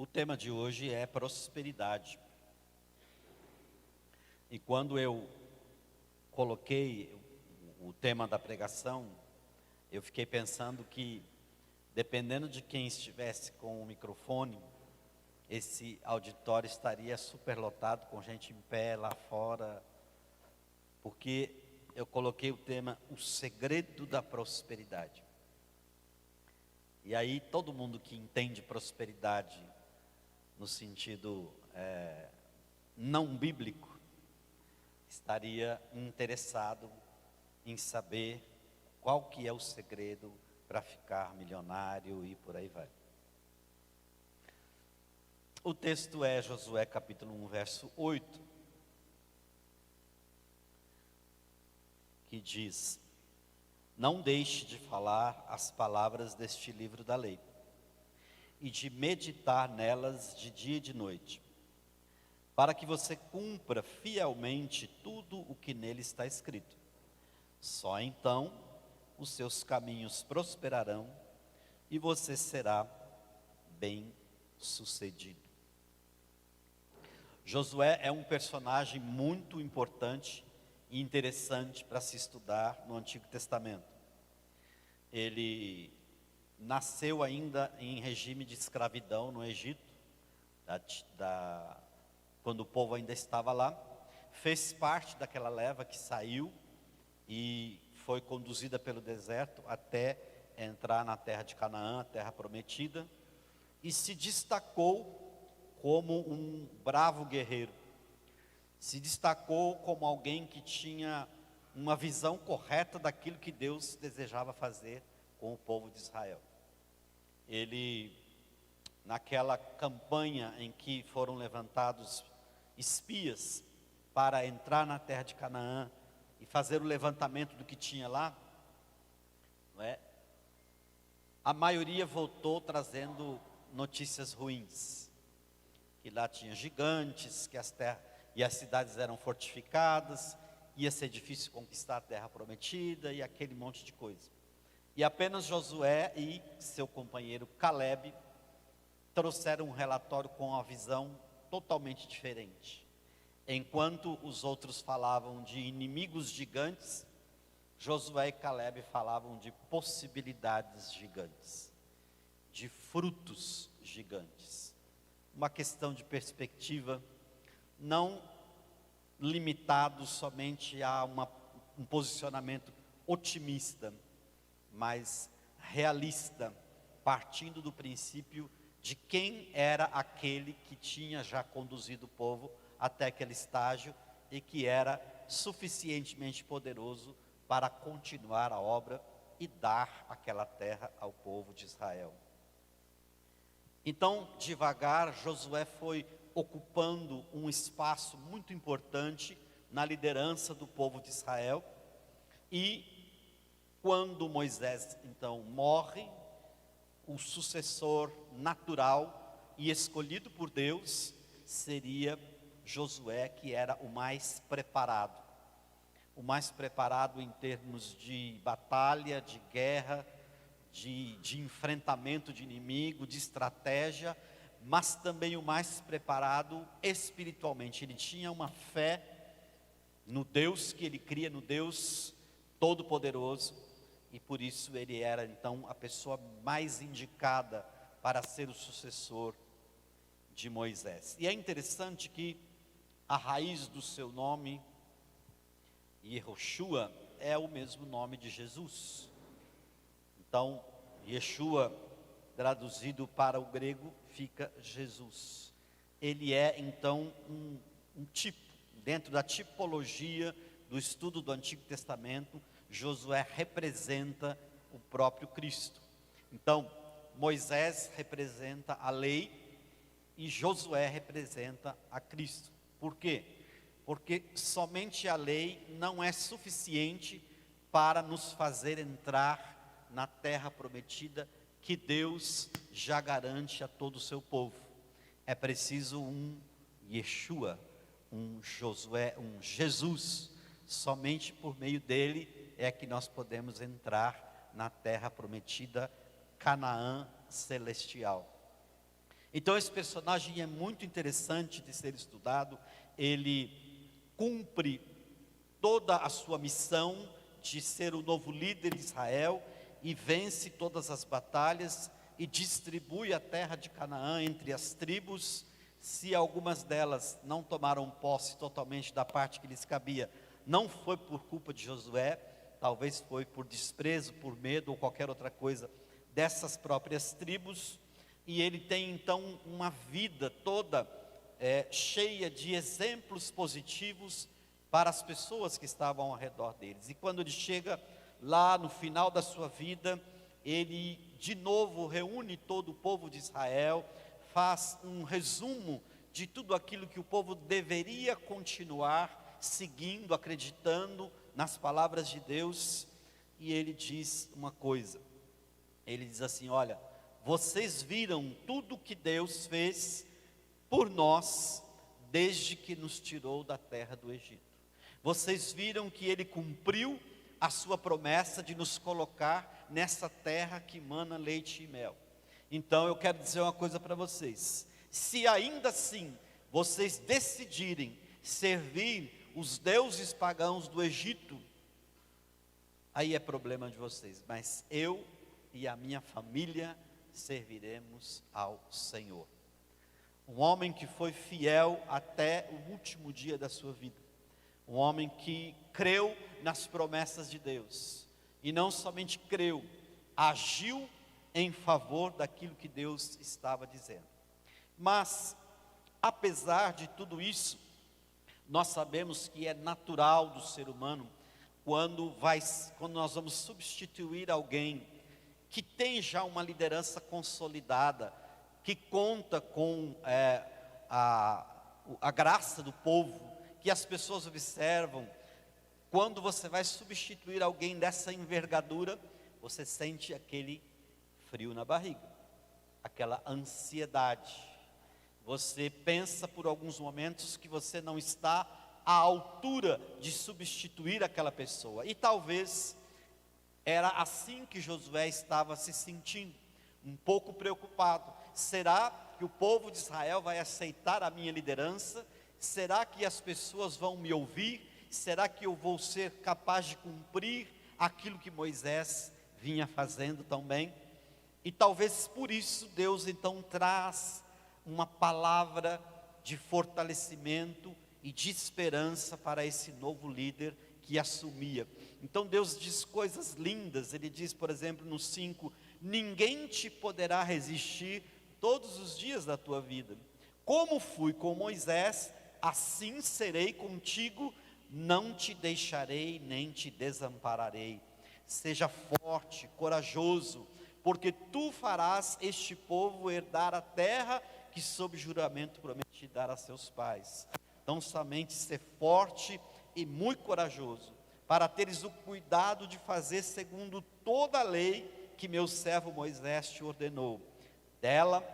tema de hoje é prosperidade. E quando eu coloquei o tema da pregação, eu fiquei pensando que, dependendo de quem estivesse com o microfone, esse auditório estaria superlotado com gente em pé lá fora, porque eu coloquei o tema O Segredo da Prosperidade. E aí todo mundo que entende prosperidade no sentido não bíblico, estaria interessado em saber qual que é o segredo para ficar milionário e por aí vai. O texto é Josué capítulo 1, verso 8, que diz: Não deixe de falar as palavras deste livro da lei, e de meditar nelas de dia e de noite, para que você cumpra fielmente tudo o que nele está escrito. Só então os seus caminhos prosperarão e você será bem-sucedido. Josué é um personagem muito importante e interessante para se estudar no Antigo Testamento. Ele nasceu ainda em regime de escravidão no Egito, quando o povo ainda estava lá, fez parte daquela leva que saiu e foi conduzida pelo deserto até entrar na terra de Canaã, a terra prometida, e se destacou como um bravo guerreiro, se destacou como alguém que tinha uma visão correta daquilo que Deus desejava fazer com o povo de Israel. Ele, naquela campanha em que foram levantados espias para entrar na terra de Canaã e fazer o levantamento do que tinha lá, a maioria voltou trazendo notícias ruins, que lá tinha gigantes, que as cidades eram fortificadas, ia ser difícil conquistar a terra prometida e aquele monte de coisa. E apenas Josué e seu companheiro Caleb trouxeram um relatório com uma visão totalmente diferente. Enquanto os outros falavam de inimigos gigantes, Josué e Caleb falavam de possibilidades gigantes, de frutos gigantes. Uma questão de perspectiva, não limitado somente a um posicionamento otimista, mas realista, partindo do princípio de quem era aquele que tinha já conduzido o povo até aquele estágio e que era suficientemente poderoso para continuar a obra e dar aquela terra ao povo de Israel. Então, devagar, Josué foi ocupando um espaço muito importante na liderança do povo de Israel, e quando Moisés então morre, o sucessor natural e escolhido por Deus seria Josué, que era o mais preparado em termos de batalha, de guerra, de enfrentamento de inimigo, de estratégia, mas também o mais preparado espiritualmente. Ele tinha uma fé no Deus que ele cria, no Deus Todo-Poderoso, e por isso ele era então a pessoa mais indicada para ser o sucessor de Moisés. E é interessante que a raiz do seu nome, Yehoshua, é o mesmo nome de Jesus. Então, Yeshua, traduzido para o grego, fica Jesus. Ele é então um tipo, dentro da tipologia do estudo do Antigo Testamento, Josué representa o próprio Cristo. Então, Moisés representa a lei e Josué representa a Cristo. Por quê? Porque somente a lei não é suficiente para nos fazer entrar na terra prometida que Deus já garante a todo o seu povo. É preciso um Yeshua, um Josué, um Jesus. Somente por meio dele é que nós podemos entrar na terra prometida, Canaã celestial. Então esse personagem é muito interessante de ser estudado. Ele cumpre toda a sua missão de ser o novo líder de Israel e vence todas as batalhas e distribui a terra de Canaã entre as tribos. Se algumas delas não tomaram posse totalmente da parte que lhes cabia, não foi por culpa de Josué, talvez foi por desprezo, por medo ou qualquer outra coisa dessas próprias tribos. E ele tem então uma vida toda cheia de exemplos positivos para as pessoas que estavam ao redor deles. E quando ele chega lá no final da sua vida, ele de novo reúne todo o povo de Israel, faz um resumo de tudo aquilo que o povo deveria continuar seguindo, acreditando nas palavras de Deus. E ele diz uma coisa, ele diz assim: olha, vocês viram tudo que Deus fez por nós, desde que nos tirou da terra do Egito. Vocês viram que Ele cumpriu a sua promessa de nos colocar nessa terra que mana leite e mel. Então eu quero dizer uma coisa para vocês: se ainda assim vocês decidirem servir os deuses pagãos do Egito, aí é problema de vocês, mas eu e a minha família serviremos ao Senhor. Um homem que foi fiel até o último dia da sua vida, um homem que creu nas promessas de Deus, e não somente creu, agiu em favor daquilo que Deus estava dizendo. Mas, apesar de tudo isso, nós sabemos que é natural do ser humano, quando nós vamos substituir alguém que tem já uma liderança consolidada, que conta com a graça do povo, que as pessoas observam. Quando você vai substituir alguém dessa envergadura, você sente aquele frio na barriga, aquela ansiedade. Você pensa por alguns momentos que você não está à altura de substituir aquela pessoa. E talvez era assim que Josué estava se sentindo, um pouco preocupado. Será que o povo de Israel vai aceitar a minha liderança? Será que as pessoas vão me ouvir? Será que eu vou ser capaz de cumprir aquilo que Moisés vinha fazendo também? E talvez por isso Deus então traz uma palavra de fortalecimento e de esperança para esse novo líder que assumia. Então Deus diz coisas lindas. Ele diz, por exemplo, no 5: ninguém te poderá resistir todos os dias da tua vida. Como fui com Moisés, assim serei contigo, não te deixarei nem te desampararei. Seja forte, corajoso, porque tu farás este povo herdar a terra que sob juramento prometi dar a seus pais. Então somente ser forte e muito corajoso, para teres o cuidado de fazer segundo toda a lei que meu servo Moisés te ordenou. Dela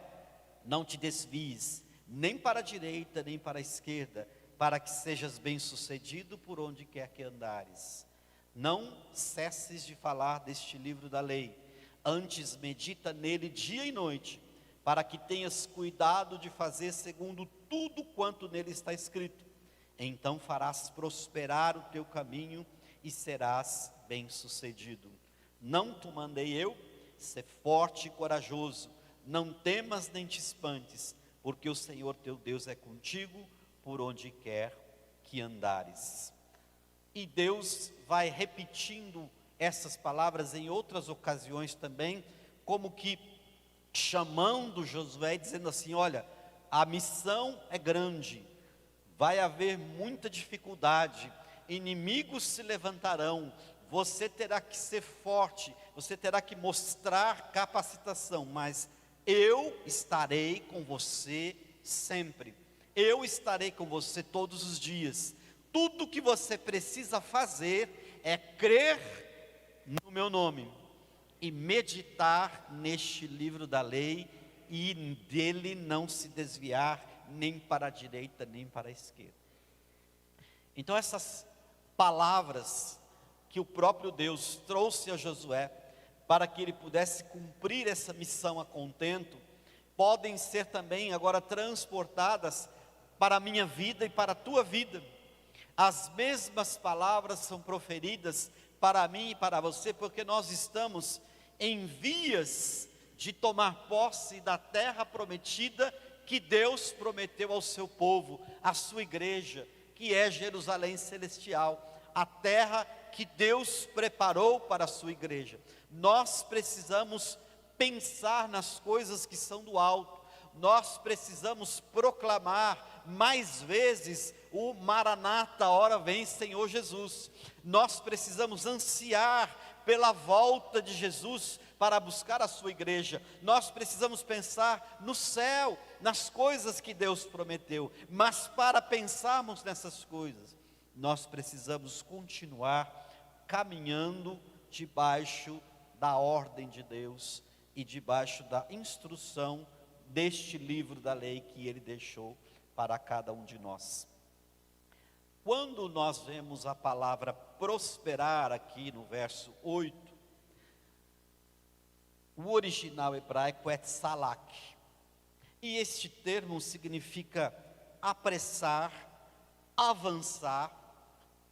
não te desvies, nem para a direita, nem para a esquerda, para que sejas bem-sucedido por onde quer que andares. Não cesses de falar deste livro da lei, antes medita nele dia e noite, para que tenhas cuidado de fazer segundo tudo quanto nele está escrito. Então farás prosperar o teu caminho e serás bem-sucedido. Não te mandei eu? Ser forte e corajoso, não temas nem te espantes, porque o Senhor teu Deus é contigo por onde quer que andares. E Deus vai repetindo essas palavras em outras ocasiões também, como que chamando Josué e dizendo assim: olha, a missão é grande, vai haver muita dificuldade, inimigos se levantarão, você terá que ser forte, você terá que mostrar capacitação, mas eu estarei com você sempre, eu estarei com você todos os dias. Tudo que você precisa fazer é crer no meu nome e meditar neste livro da lei e dele não se desviar nem para a direita nem para a esquerda. Então essas palavras que o próprio Deus trouxe a Josué para que ele pudesse cumprir essa missão a contento, podem ser também agora transportadas para a minha vida e para a tua vida. As mesmas palavras são proferidas para mim e para você, porque nós estamos em vias de tomar posse da terra prometida que Deus prometeu ao seu povo, à sua igreja, que é Jerusalém Celestial, a terra que Deus preparou para a sua igreja. Nós precisamos pensar nas coisas que são do alto, nós precisamos proclamar mais vezes o Maranata, ora vem Senhor Jesus. Nós precisamos ansiar pela volta de Jesus para buscar a sua igreja. Nós precisamos pensar no céu, nas coisas que Deus prometeu. Mas para pensarmos nessas coisas, nós precisamos continuar caminhando debaixo da ordem de Deus e debaixo da instrução deste livro da lei que Ele deixou para cada um de nós. Quando nós vemos a palavra prosperar aqui no verso 8, o original hebraico é tsalak, e este termo significa apressar, avançar,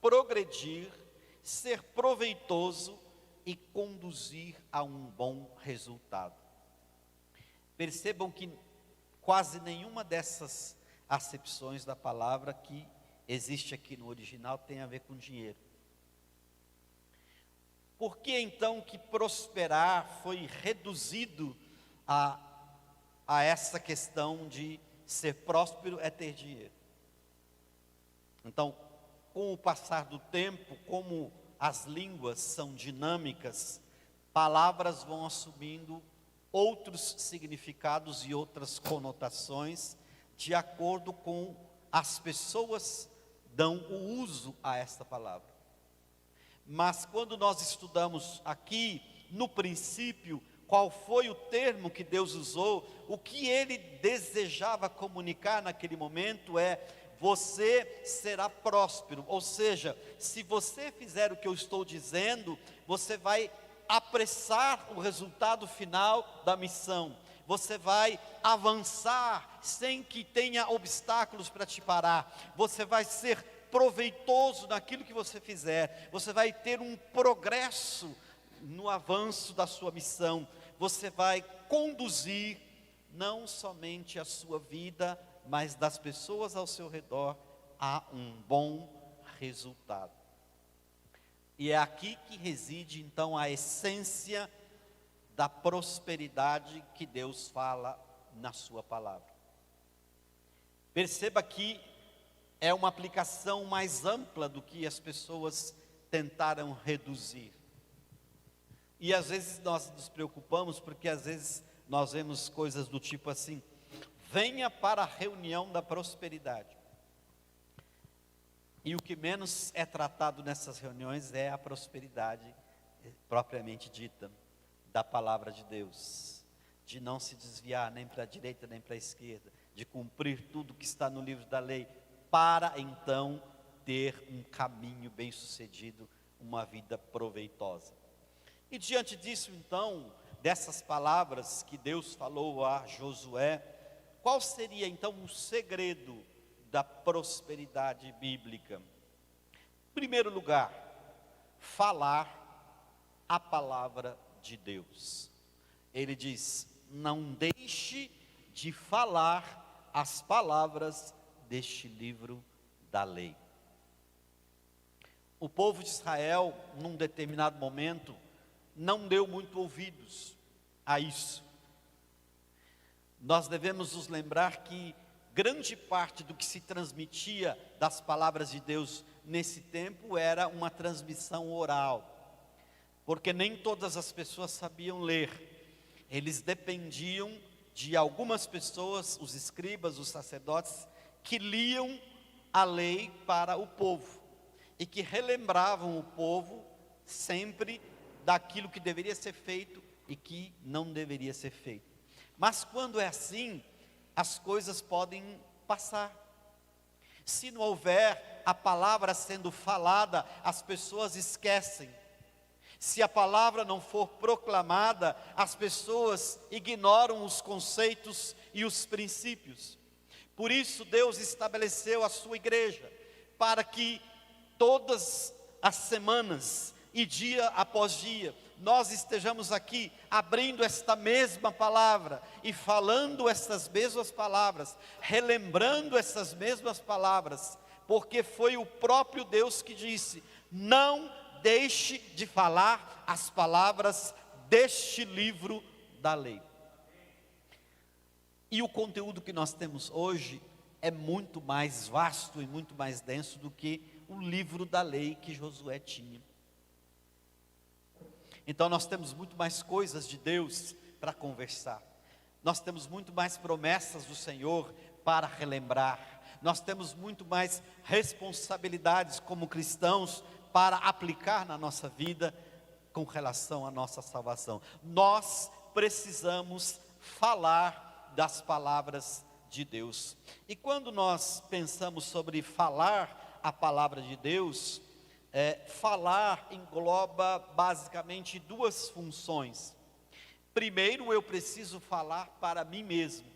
progredir, ser proveitoso e conduzir a um bom resultado. Percebam que quase nenhuma dessas acepções da palavra que existe aqui no original tem a ver com dinheiro. Por que então que prosperar foi reduzido a essa questão de ser próspero é ter dinheiro? Então, com o passar do tempo, como as línguas são dinâmicas, palavras vão assumindo outros significados e outras conotações, de acordo com as pessoas dão o uso a esta palavra. Mas quando nós estudamos aqui, no princípio, qual foi o termo que Deus usou, o que Ele desejava comunicar naquele momento é: você será próspero. Ou seja, se você fizer o que eu estou dizendo, você vai apressar o resultado final da missão. Você vai avançar sem que tenha obstáculos para te parar. Você vai ser proveitoso naquilo que você fizer. Você vai ter um progresso no avanço da sua missão. Você vai conduzir não somente a sua vida, mas das pessoas ao seu redor a um bom resultado. E é aqui que reside então a essência da prosperidade que Deus fala na sua palavra. Perceba que é uma aplicação mais ampla do que as pessoas tentaram reduzir. E às vezes nós nos preocupamos porque às vezes nós vemos coisas do tipo assim: venha para a reunião da prosperidade. E o que menos é tratado nessas reuniões é a prosperidade propriamente dita da palavra de Deus, de não se desviar nem para a direita nem para a esquerda, de cumprir tudo que está no livro da lei, para então ter um caminho bem sucedido, uma vida proveitosa. E diante disso então, dessas palavras que Deus falou a Josué, qual seria então o segredo da prosperidade bíblica? Em primeiro lugar, falar a palavra de Deus. Ele diz: não deixe de falar as palavras deste livro da lei. O povo de Israel, num determinado momento, não deu muito ouvidos a isso. Nós devemos nos lembrar que grande parte do que se transmitia das palavras de Deus nesse tempo era uma transmissão oral, porque nem todas as pessoas sabiam ler. Eles dependiam de algumas pessoas, os escribas, os sacerdotes, que liam a lei para o povo e que relembravam o povo sempre daquilo que deveria ser feito e que não deveria ser feito. Mas quando é assim, as coisas podem passar. Se não houver a palavra sendo falada, as pessoas esquecem. Se a palavra não for proclamada, as pessoas ignoram os conceitos e os princípios. Por isso Deus estabeleceu a sua igreja, para que todas as semanas e dia após dia, nós estejamos aqui abrindo esta mesma palavra e falando essas mesmas palavras, relembrando essas mesmas palavras, porque foi o próprio Deus que disse: não deixe de falar as palavras deste livro da lei. E o conteúdo que nós temos hoje é muito mais vasto e muito mais denso do que o livro da lei que Josué tinha. Então nós temos muito mais coisas de Deus para conversar. Nós temos muito mais promessas do Senhor para relembrar. Nós temos muito mais responsabilidades como cristãos para aplicar na nossa vida com relação à nossa salvação. Nós precisamos falar das palavras de Deus. E quando nós pensamos sobre falar a palavra de Deus, falar engloba basicamente duas funções. Primeiro, eu preciso falar para mim mesmo,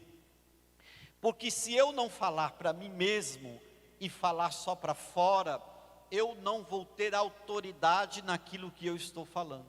porque se eu não falar para mim mesmo e falar só para fora, eu não vou ter autoridade naquilo que eu estou falando.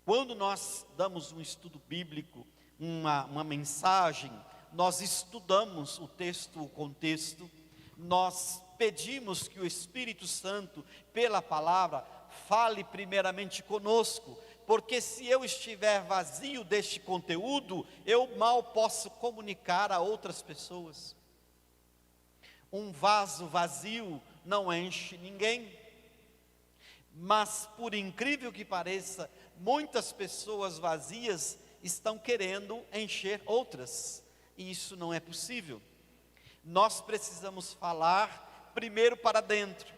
Quando nós damos um estudo bíblico, uma mensagem, nós estudamos o texto, o contexto, nós pedimos que o Espírito Santo, pela palavra, fale primeiramente conosco, porque se eu estiver vazio deste conteúdo, eu mal posso comunicar a outras pessoas. Um vaso vazio não enche ninguém, mas por incrível que pareça, muitas pessoas vazias estão querendo encher outras, e isso não é possível. Nós precisamos falar primeiro para dentro.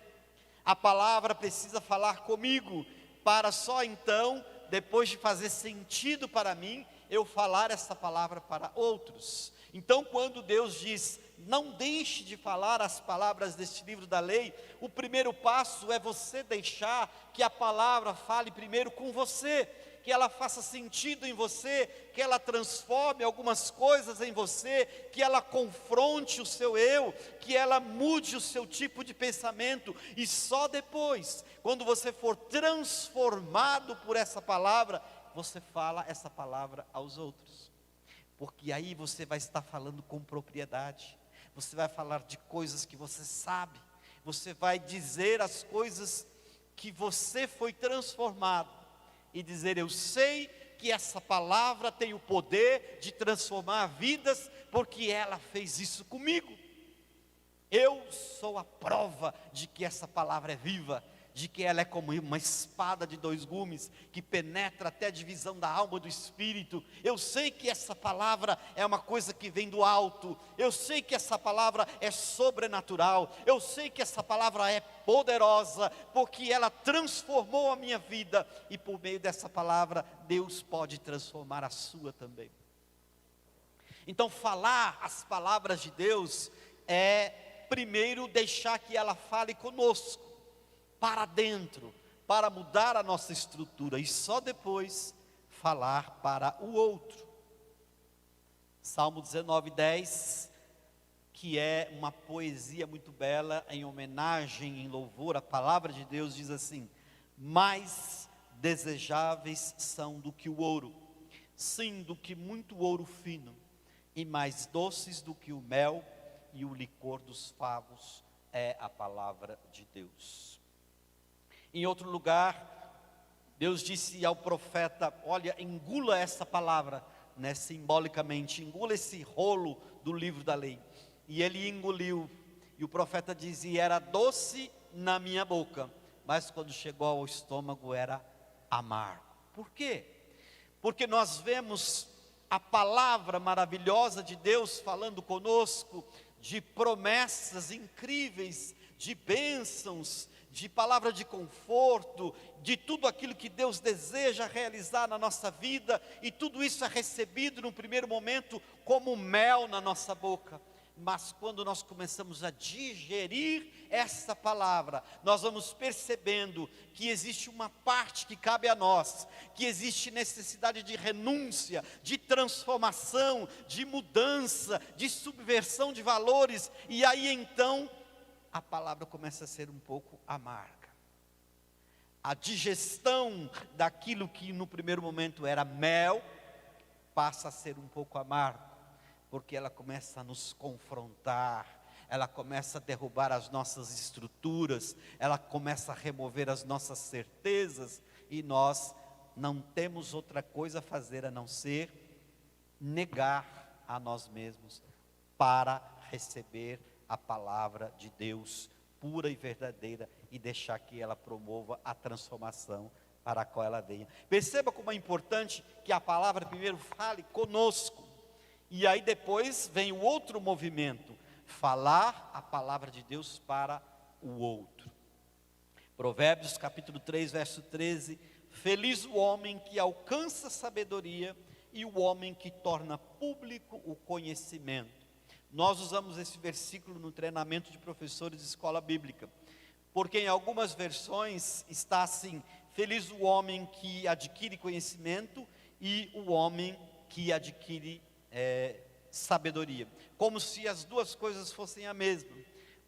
A palavra precisa falar comigo, para só então, depois de fazer sentido para mim, eu falar essa palavra para outros. Então quando Deus diz: não deixe de falar as palavras deste livro da lei, o primeiro passo é você deixar que a palavra fale primeiro com você, que ela faça sentido em você, que ela transforme algumas coisas em você, que ela confronte o seu eu, que ela mude o seu tipo de pensamento, e só depois, quando você for transformado por essa palavra, você fala essa palavra aos outros, porque aí você vai estar falando com propriedade, você vai falar de coisas que você sabe, você vai dizer as coisas que você foi transformado, e dizer: eu sei que essa palavra tem o poder de transformar vidas, porque ela fez isso comigo. Eu sou a prova de que essa palavra é viva, de que ela é como uma espada de dois gumes, que penetra até a divisão da alma e do espírito. Eu sei que essa palavra é uma coisa que vem do alto, eu sei que essa palavra é sobrenatural, eu sei que essa palavra é poderosa, porque ela transformou a minha vida, e por meio dessa palavra, Deus pode transformar a sua também. Então falar as palavras de Deus é primeiro deixar que ela fale conosco, para dentro, para mudar a nossa estrutura, e só depois falar para o outro. Salmo 19:10, que é uma poesia muito bela, em homenagem, em louvor à palavra de Deus, diz assim: mais desejáveis são do que o ouro, sim, do que muito ouro fino, e mais doces do que o mel e o licor dos favos, é a palavra de Deus. Em outro lugar, Deus disse ao profeta: olha, engula essa palavra, né, simbolicamente, engula esse rolo do livro da lei. E ele engoliu, e o profeta dizia: era doce na minha boca, mas quando chegou ao estômago era amargo. Por quê? Porque nós vemos a palavra maravilhosa de Deus falando conosco, de promessas incríveis, de bênçãos, de palavra de conforto, de tudo aquilo que Deus deseja realizar na nossa vida, e tudo isso é recebido no primeiro momento como mel na nossa boca. mas quando nós começamos a digerir essa palavra, nós vamos percebendo que existe uma parte que cabe a nós, que existe necessidade de renúncia, de transformação, de mudança, de subversão de valores, e aí então a palavra começa a ser um pouco amarga. A digestão daquilo que no primeiro momento era mel, passa a ser um pouco amargo, porque ela começa a nos confrontar, ela começa a derrubar as nossas estruturas, ela começa a remover as nossas certezas, e nós não temos outra coisa a fazer a não ser negar a nós mesmos para receber a palavra de Deus pura e verdadeira e deixar que ela promova a transformação para a qual ela venha. Perceba como é importante que a palavra primeiro fale conosco, e aí depois vem o outro movimento, falar a palavra de Deus para o outro. Provérbios capítulo 3, verso 13, feliz o homem que alcança sabedoria e o homem que torna público o conhecimento. Nós usamos esse versículo no treinamento de professores de escola bíblica, porque em algumas versões está assim, feliz o homem que adquire conhecimento e o homem que adquire sabedoria, como se as duas coisas fossem a mesma.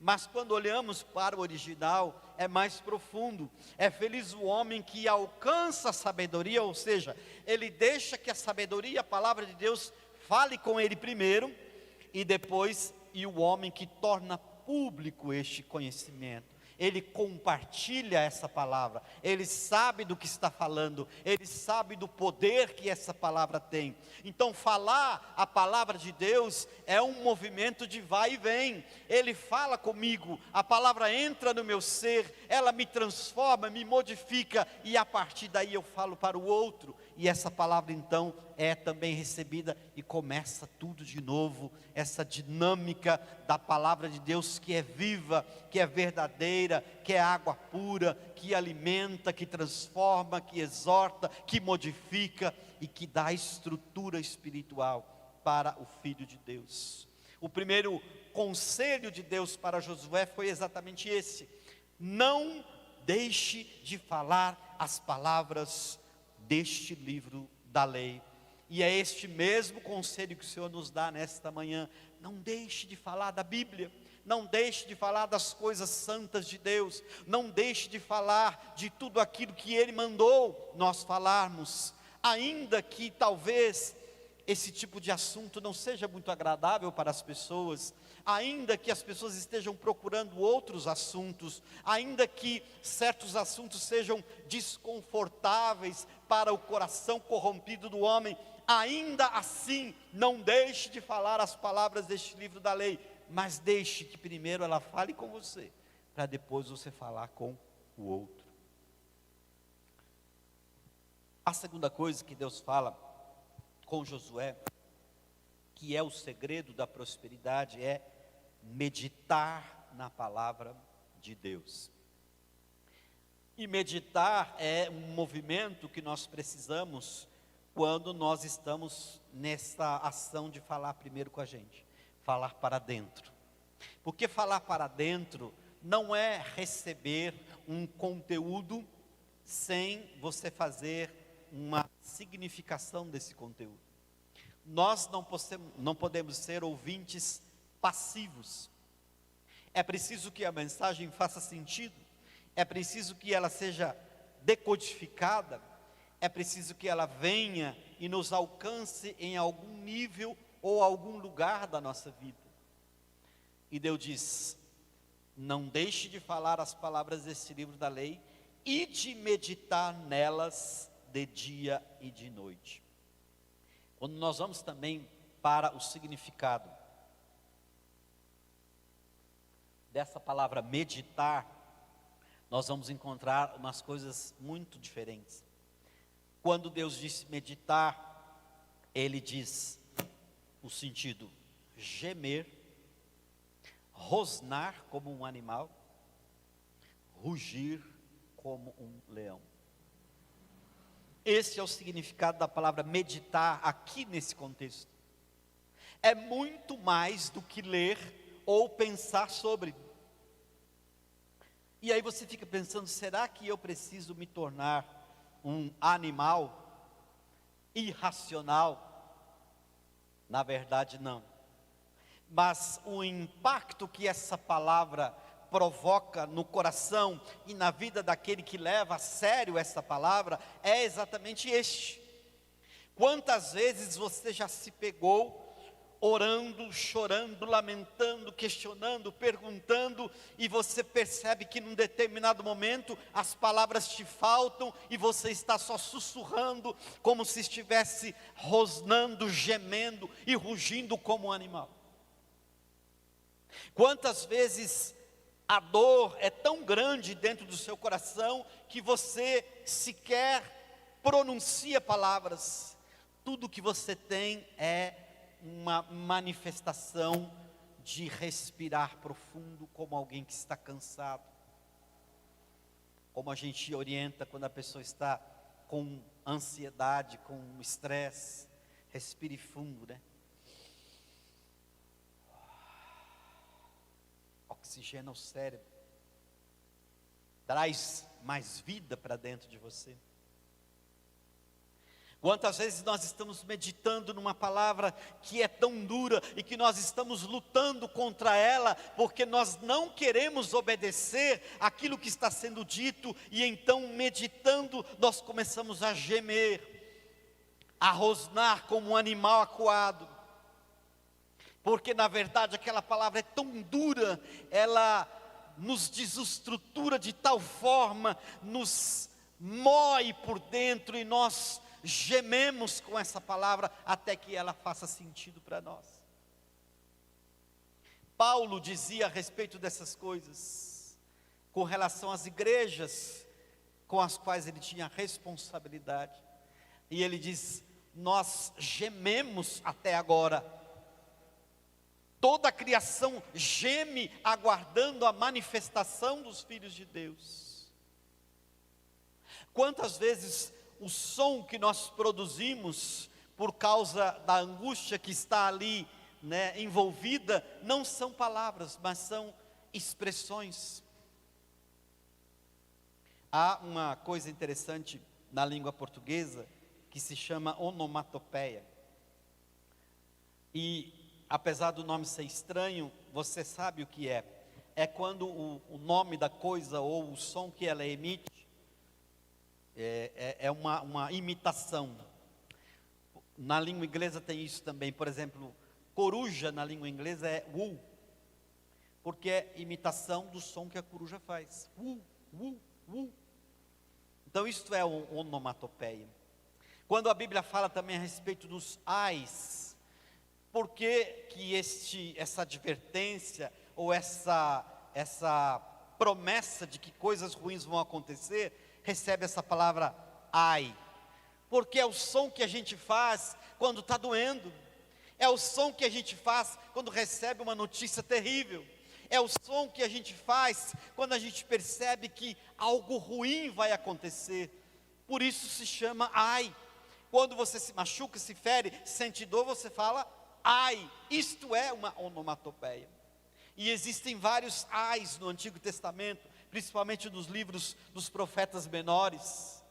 Mas quando olhamos para o original, é mais profundo. É feliz o homem que alcança a sabedoria, ou seja, ele deixa que a sabedoria, a palavra de Deus, fale com ele primeiro, e depois, e o homem que torna público este conhecimento. Ele compartilha essa palavra, ele sabe do que está falando, ele sabe do poder que essa palavra tem. Então falar a palavra de Deus é um movimento de vai e vem. Ele fala comigo, a palavra entra no meu ser, ela me transforma, me modifica, e a partir daí eu falo para o outro, e essa palavra então é também recebida e começa tudo de novo, essa dinâmica da palavra de Deus que é viva, que é verdadeira, que é água pura, que alimenta, que transforma, que exorta, que modifica e que dá estrutura espiritual para o Filho de Deus. O primeiro conselho de Deus para Josué foi exatamente esse: não deixe de falar as palavras deste livro da lei. E é este mesmo conselho que o Senhor nos dá nesta manhã: não deixe de falar da Bíblia, não deixe de falar das coisas santas de Deus, não deixe de falar de tudo aquilo que Ele mandou nós falarmos, ainda que talvez esse tipo de assunto não seja muito agradável para as pessoas, ainda que as pessoas estejam procurando outros assuntos, ainda que certos assuntos sejam desconfortáveis para o coração corrompido do homem, ainda assim, não deixe de falar as palavras deste livro da lei, mas deixe que primeiro ela fale com você, para depois você falar com o outro. A segunda coisa que Deus fala com Josué, que é o segredo da prosperidade, é meditar na palavra de Deus. E meditar é um movimento que nós precisamos quando nós estamos nessa ação de falar primeiro com a gente, falar para dentro. Porque falar para dentro não é receber um conteúdo sem você fazer uma significação desse conteúdo. Nós não podemos ser ouvintes passivos. É preciso que a mensagem faça sentido, é preciso que ela seja decodificada, é preciso que ela venha e nos alcance em algum nível ou algum lugar da nossa vida. E Deus diz: não deixe de falar as palavras desse livro da lei e de meditar nelas de dia e de noite. Quando nós vamos também para o significado dessa palavra meditar, nós vamos encontrar umas coisas muito diferentes. Quando Deus diz meditar, Ele diz o sentido gemer, rosnar como um animal, rugir como um leão. Esse é o significado da palavra meditar aqui nesse contexto. É muito mais do que ler ou pensar sobre. E aí você fica pensando, será que eu preciso me tornar um animal irracional? Na verdade, não. Mas o impacto que essa palavra provoca no coração e na vida daquele que leva a sério essa palavra é exatamente este. Quantas vezes você já se pegou orando, chorando, lamentando, questionando, perguntando, e você percebe que num determinado momento as palavras te faltam e você está só sussurrando, como se estivesse rosnando, gemendo e rugindo como um animal? Quantas vezes a dor é tão grande dentro do seu coração que você sequer pronuncia palavras? Tudo que você tem é uma manifestação de respirar profundo, como alguém que está cansado. Como a gente orienta quando a pessoa está com ansiedade, com estresse, respire fundo, né? Oxigena o cérebro, traz mais vida para dentro de você. Quantas vezes nós estamos meditando numa palavra que é tão dura e que nós estamos lutando contra ela, porque nós não queremos obedecer aquilo que está sendo dito, e então meditando nós começamos a gemer, a rosnar como um animal acuado, porque na verdade aquela palavra é tão dura, ela nos desestrutura de tal forma, nos mói por dentro e nós gememos com essa palavra até que ela faça sentido para nós. Paulo dizia a respeito dessas coisas, com relação às igrejas com as quais ele tinha responsabilidade, e ele diz: nós gememos até agora, toda a criação geme aguardando a manifestação dos filhos de Deus. Quantas vezes o som que nós produzimos, por causa da angústia que está ali, né, envolvida, não são palavras, mas são expressões. Há uma coisa interessante na língua portuguesa que se chama onomatopeia. E apesar do nome ser estranho, você sabe o que é. É quando o nome da coisa ou o som que ela emite é uma imitação. Na língua inglesa tem isso também. Por exemplo, coruja na língua inglesa é wu, porque é imitação do som que a coruja faz. Wu, wu, wu. Então isso é onomatopeia. Quando a Bíblia fala também a respeito dos ais, por que que essa advertência ou essa promessa de que coisas ruins vão acontecer recebe essa palavra ai? Porque é o som que a gente faz quando está doendo, é o som que a gente faz quando recebe uma notícia terrível, é o som que a gente faz quando a gente percebe que algo ruim vai acontecer. Por isso se chama ai. Quando você se machuca, se fere, sente dor, você fala ai. Isto é uma onomatopeia. E existem vários ais no Antigo Testamento, principalmente nos livros dos profetas menores.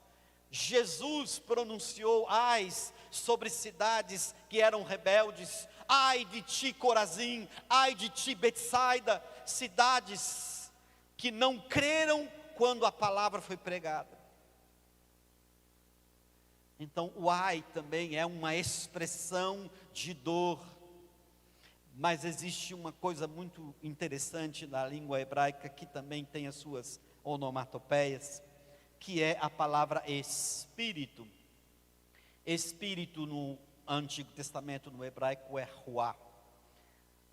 Jesus pronunciou ais sobre cidades que eram rebeldes. Ai de ti, Corazim, ai de ti, Betsaida, cidades que não creram quando a palavra foi pregada. Então o ai também é uma expressão de dor. Mas existe uma coisa muito interessante na língua hebraica que também tem as suas onomatopeias, que é a palavra espírito. Espírito no Antigo Testamento, no hebraico, é ruá,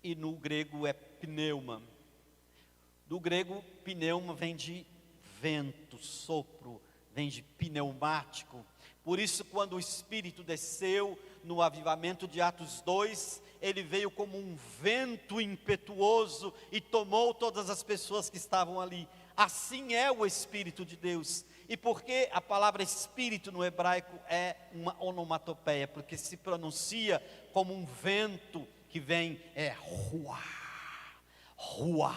e no grego é pneuma. Do grego, pneuma vem de vento, sopro, vem de pneumático. Por isso, quando o Espírito desceu no avivamento de Atos 2, ele veio como um vento impetuoso e tomou todas as pessoas que estavam ali. Assim é o Espírito de Deus. E por que a palavra Espírito no hebraico é uma onomatopeia? Porque se pronuncia como um vento que vem é ruá, ruá.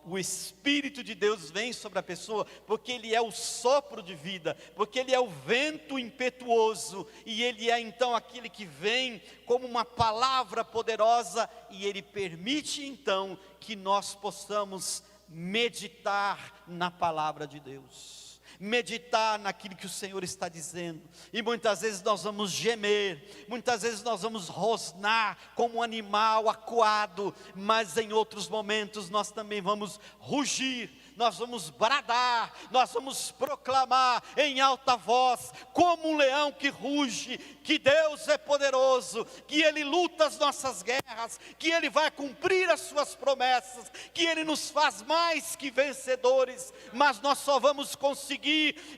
O Espírito de Deus vem sobre a pessoa, porque Ele é o sopro de vida, porque Ele é o vento impetuoso, e Ele é então aquele que vem como uma palavra poderosa, e Ele permite então que nós possamos meditar na palavra de Deus. Meditar naquilo que o Senhor está dizendo, e muitas vezes nós vamos gemer, muitas vezes nós vamos rosnar como um animal acuado, mas em outros momentos nós também vamos rugir, nós vamos bradar, nós vamos proclamar em alta voz, como um leão que ruge, que Deus é poderoso, que Ele luta as nossas guerras, que Ele vai cumprir as suas promessas, que Ele nos faz mais que vencedores, mas nós só vamos conseguir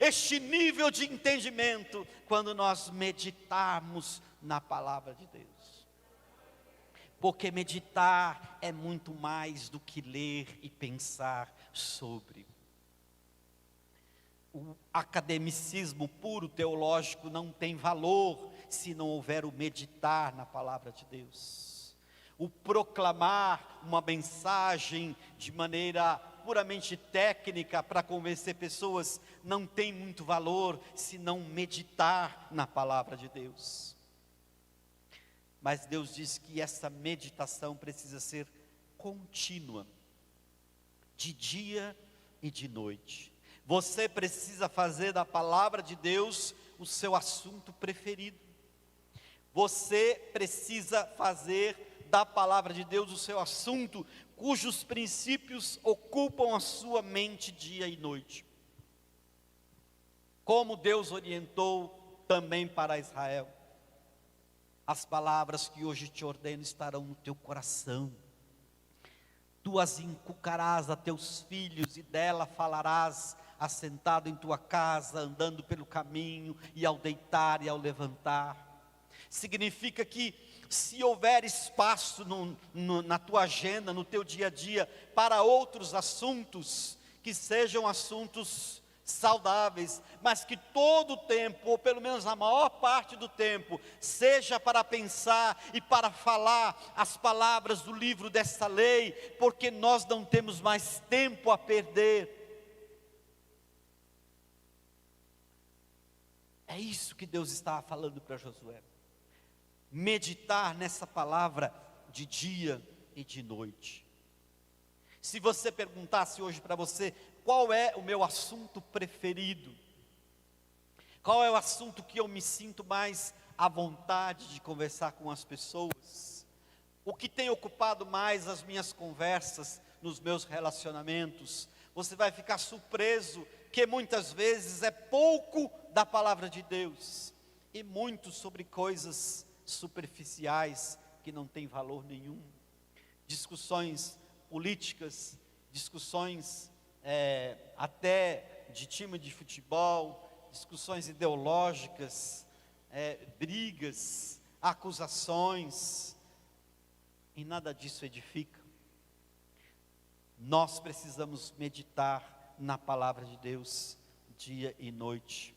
este nível de entendimento quando nós meditarmos na palavra de Deus. Porque meditar é muito mais do que ler e pensar sobre. O academicismo puro teológico não tem valor se não houver o meditar na palavra de Deus. O proclamar uma mensagem de maneira puramente técnica para convencer pessoas não tem muito valor se não meditar na palavra de Deus. Mas Deus diz que essa meditação precisa ser contínua, de dia e de noite. Você precisa fazer da palavra de Deus o seu assunto preferido. Você precisa fazer da palavra de Deus o seu assunto, cujos princípios ocupam a sua mente dia e noite. Como Deus orientou também para Israel. As palavras que hoje te ordeno estarão no teu coração. Tu as inculcarás a teus filhos, e dela falarás assentado em tua casa, andando pelo caminho, e ao deitar e ao levantar. Significa que se houver espaço na tua agenda, no teu dia a dia, para outros assuntos, que sejam assuntos saudáveis, mas que todo o tempo, ou pelo menos a maior parte do tempo, seja para pensar e para falar as palavras do livro dessa lei, porque nós não temos mais tempo a perder. É isso que Deus estava falando para Josué. Meditar nessa palavra de dia e de noite. Se você perguntasse hoje para você, qual é o meu assunto preferido? Qual é o assunto que eu me sinto mais à vontade de conversar com as pessoas? O que tem ocupado mais as minhas conversas, nos meus relacionamentos? Você vai ficar surpreso que muitas vezes é pouco da palavra de Deus, e muito sobre coisas superficiais que não têm valor nenhum. Discussões políticas, discussões até de time de futebol, discussões ideológicas, brigas, acusações, e nada disso edifica. Nós precisamos meditar na palavra de Deus dia e noite.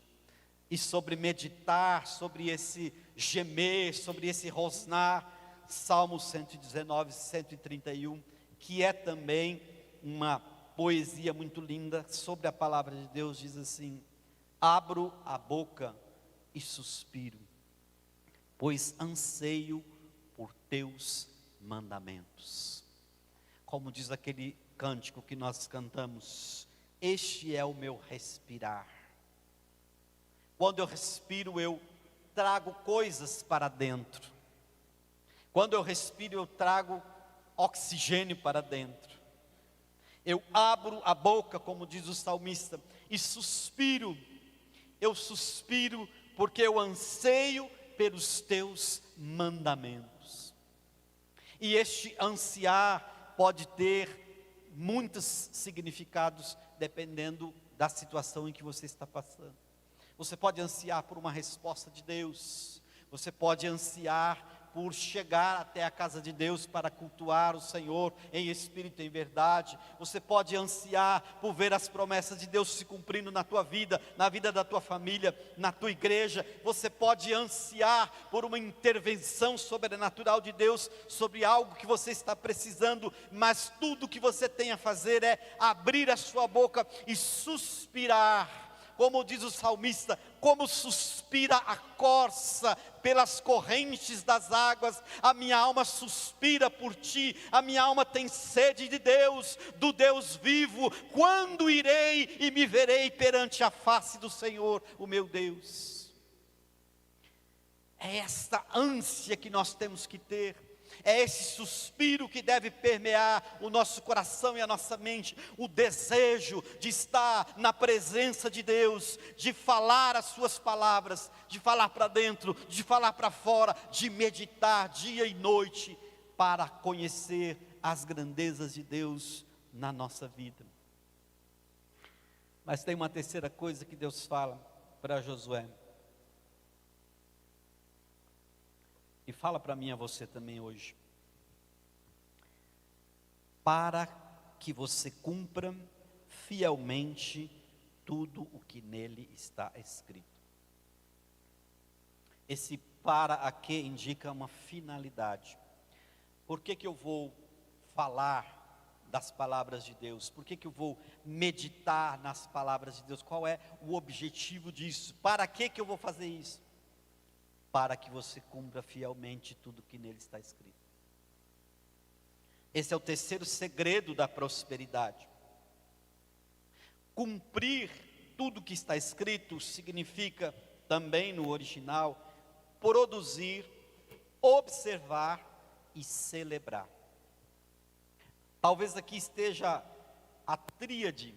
E sobre meditar, sobre esse gemer, sobre esse rosnar, Salmo 119, 131, que é também uma poesia muito linda sobre a palavra de Deus, diz assim: abro a boca e suspiro, pois anseio por teus mandamentos. Como diz aquele cântico que nós cantamos, este é o meu respirar. Quando eu respiro, eu trago coisas para dentro. Quando eu respiro, eu trago oxigênio para dentro. Eu abro a boca, como diz o salmista, e suspiro. Eu suspiro porque eu anseio pelos teus mandamentos. E este ansiar pode ter muitos significados, dependendo da situação em que você está passando. Você pode ansiar por uma resposta de Deus. Você pode ansiar por chegar até a casa de Deus para cultuar o Senhor em espírito e em verdade. Você pode ansiar por ver as promessas de Deus se cumprindo na tua vida, na vida da tua família, na tua igreja. Você pode ansiar por uma intervenção sobrenatural de Deus sobre algo que você está precisando, mas tudo que você tem a fazer é abrir a sua boca e suspirar. Como diz o salmista, como suspira a corça pelas correntes das águas, a minha alma suspira por ti, a minha alma tem sede de Deus, do Deus vivo. Quando irei e me verei perante a face do Senhor, o meu Deus? É esta ânsia que nós temos que ter. É esse suspiro que deve permear o nosso coração e a nossa mente, o desejo de estar na presença de Deus, de falar as suas palavras, de falar para dentro, de falar para fora, de meditar dia e noite, para conhecer as grandezas de Deus na nossa vida. Mas tem uma terceira coisa que Deus fala para Josué. E fala para mim e a você também hoje. Para que você cumpra fielmente tudo o que nele está escrito. Esse para aqui indica uma finalidade. Por que eu vou falar das palavras de Deus? Por que eu vou meditar nas palavras de Deus? Qual é o objetivo disso? Para que eu vou fazer isso? Para que você cumpra fielmente tudo que nele está escrito. Esse é o terceiro segredo da prosperidade. Cumprir tudo que está escrito significa, também no original, produzir, observar e celebrar. Talvez aqui esteja a tríade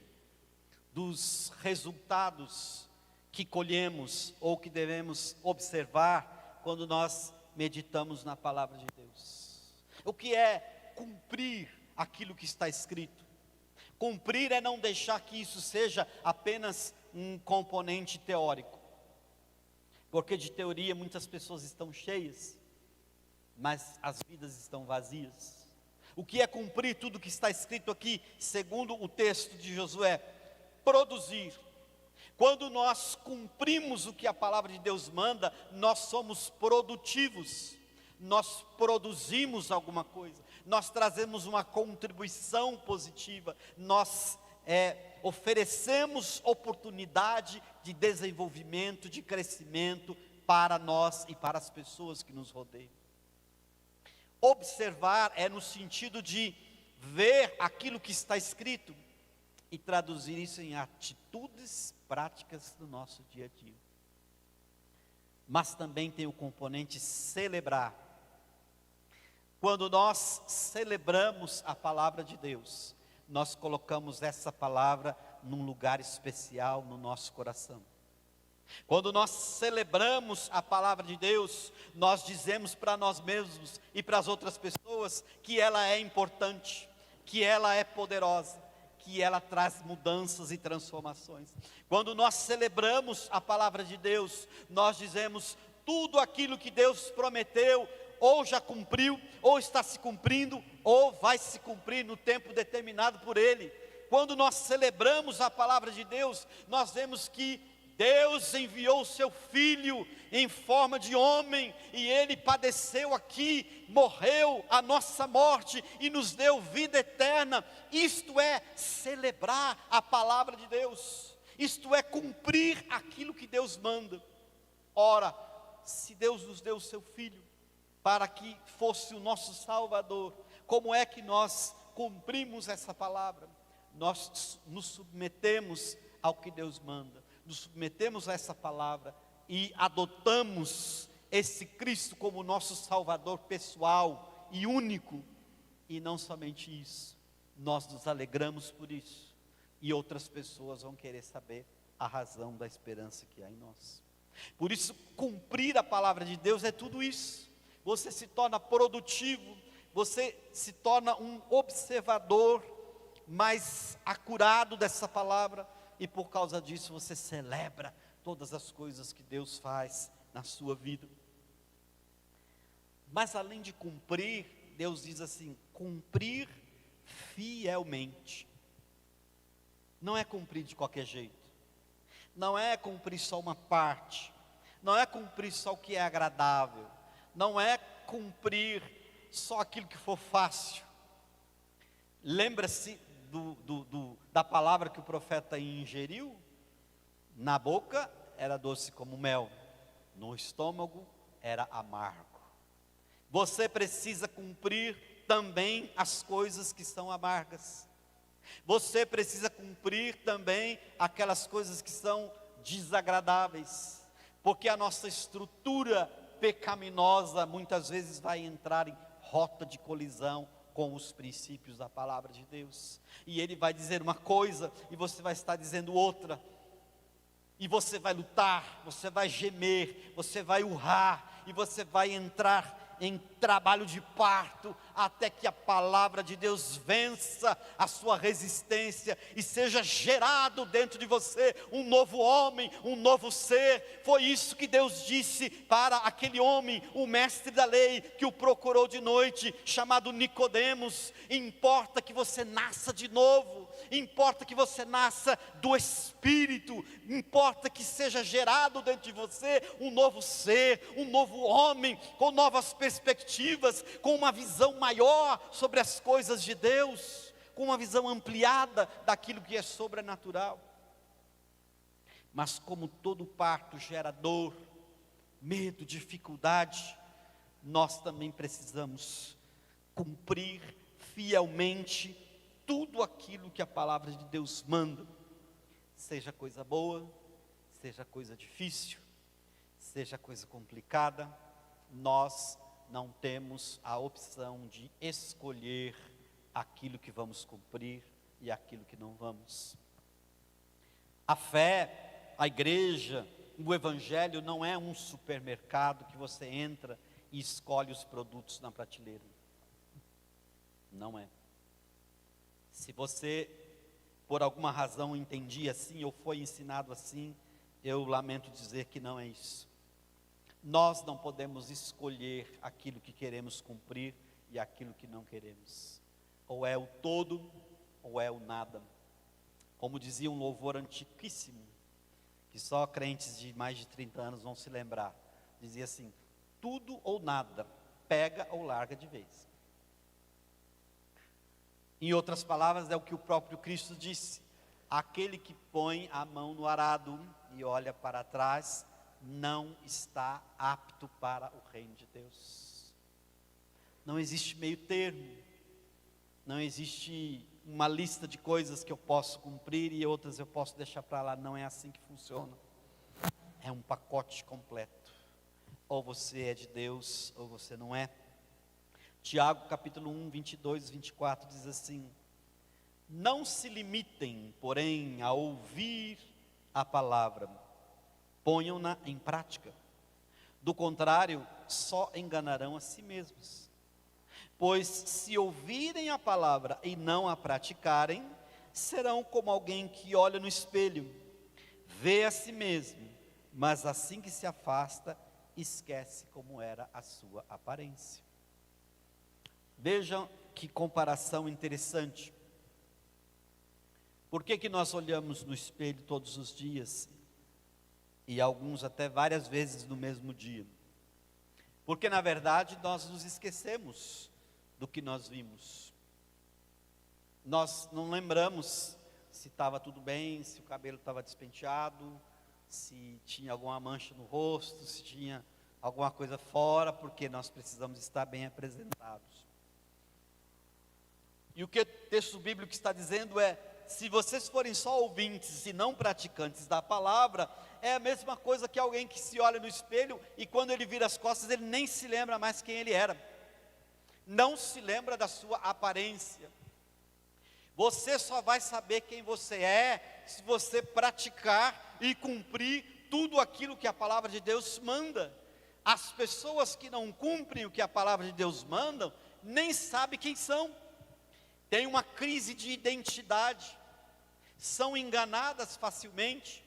dos resultados que colhemos ou que devemos observar quando nós meditamos na palavra de Deus. O que é cumprir aquilo que está escrito? Cumprir é não deixar que isso seja apenas um componente teórico, porque de teoria muitas pessoas estão cheias, mas as vidas estão vazias. O que é cumprir tudo que está escrito aqui, segundo o texto de Josué? Produzir. Quando nós cumprimos o que a palavra de Deus manda, nós somos produtivos, nós produzimos alguma coisa, nós trazemos uma contribuição positiva, nós oferecemos oportunidade de desenvolvimento, de crescimento para nós e para as pessoas que nos rodeiam. Observar é no sentido de ver aquilo que está escrito e traduzir isso em atitudes práticas do nosso dia a dia. Mas também tem o componente celebrar. Quando nós celebramos a palavra de Deus, nós colocamos essa palavra num lugar especial no nosso coração. Quando nós celebramos a palavra de Deus, nós dizemos para nós mesmos e para as outras pessoas que ela é importante, que ela é poderosa, que ela traz mudanças e transformações. Quando nós celebramos a palavra de Deus, nós dizemos tudo aquilo que Deus prometeu, ou já cumpriu, ou está se cumprindo, ou vai se cumprir no tempo determinado por Ele. Quando nós celebramos a palavra de Deus, nós vemos que Deus enviou o seu Filho em forma de homem, e Ele padeceu aqui, morreu a nossa morte e nos deu vida eterna. Isto é celebrar a palavra de Deus, isto é cumprir aquilo que Deus manda. Ora, se Deus nos deu o seu Filho para que fosse o nosso Salvador, como é que nós cumprimos essa palavra? Nós nos submetemos ao que Deus manda, nos submetemos a essa palavra e adotamos esse Cristo como nosso Salvador pessoal e único. E não somente isso, nós nos alegramos por isso, e outras pessoas vão querer saber a razão da esperança que há em nós. Por isso, cumprir a palavra de Deus é tudo isso. Você se torna produtivo, você se torna um observador mais acurado dessa palavra, e por causa disso você celebra todas as coisas que Deus faz na sua vida. Mas além de cumprir, Deus diz assim: cumprir fielmente. Não é cumprir de qualquer jeito, não é cumprir só uma parte, não é cumprir só o que é agradável, não é cumprir só aquilo que for fácil. Lembra-se da palavra que o profeta ingeriu? Na boca era doce como mel, no estômago era amargo. Você precisa cumprir também as coisas que são amargas. Você precisa cumprir também aquelas coisas que são desagradáveis, porque a nossa estrutura pecaminosa muitas vezes vai entrar em rota de colisão com os princípios da palavra de Deus. E ele vai dizer uma coisa e você vai estar dizendo outra. E você vai lutar, você vai gemer, você vai urrar, e você vai entrar em trabalho de parto, até que a palavra de Deus vença a sua resistência, e seja gerado dentro de você um novo homem, um novo ser. Foi isso que Deus disse para aquele homem, o mestre da lei, que o procurou de noite, chamado Nicodemos: importa que você nasça de novo, importa que você nasça do Espírito, importa que seja gerado dentro de você um novo ser, um novo homem, com novas perspectivas, com uma visão maior sobre as coisas de Deus, com uma visão ampliada daquilo que é sobrenatural. Mas como todo parto gera dor, medo, dificuldade, nós também precisamos cumprir fielmente tudo aquilo que a palavra de Deus manda, seja coisa boa, seja coisa difícil, seja coisa complicada. Nós não temos a opção de escolher aquilo que vamos cumprir e aquilo que não vamos. A fé, a igreja, o evangelho não é um supermercado que você entra e escolhe os produtos na prateleira. Não é. Se você, por alguma razão, entendia assim ou foi ensinado assim, eu lamento dizer que não é isso. Nós não podemos escolher aquilo que queremos cumprir e aquilo que não queremos. Ou é o todo, ou é o nada. Como dizia um louvor antiquíssimo, que só crentes de mais de 30 anos vão se lembrar. Dizia assim: tudo ou nada, pega ou larga de vez. Em outras palavras, é o que o próprio Cristo disse: aquele que põe a mão no arado e olha para trás, não está apto para o reino de Deus. Não existe meio termo, não existe uma lista de coisas que eu posso cumprir e outras eu posso deixar para lá. Não é assim que funciona. É um pacote completo. Ou você é de Deus, ou você não é. Tiago capítulo 1, 22, 24 diz assim: não se limitem, porém, a ouvir a palavra, ponham-na em prática. Do contrário, só enganarão a si mesmos. Pois se ouvirem a palavra e não a praticarem, serão como alguém que olha no espelho, vê a si mesmo, mas assim que se afasta, esquece como era a sua aparência. Vejam que comparação interessante. Por que nós olhamos no espelho todos os dias? E alguns até várias vezes no mesmo dia? Porque na verdade nós nos esquecemos do que nós vimos. Nós não lembramos se estava tudo bem, se o cabelo estava despenteado, se tinha alguma mancha no rosto, se tinha alguma coisa fora, porque nós precisamos estar bem apresentados. E o que o texto bíblico está dizendo é: se vocês forem só ouvintes e não praticantes da palavra, é a mesma coisa que alguém que se olha no espelho e quando ele vira as costas, ele nem se lembra mais quem ele era. Não se lembra da sua aparência. Você só vai saber quem você é se você praticar e cumprir tudo aquilo que a palavra de Deus manda. As pessoas que não cumprem o que a palavra de Deus manda, nem sabem quem são. Tem uma crise de identidade, são enganadas facilmente,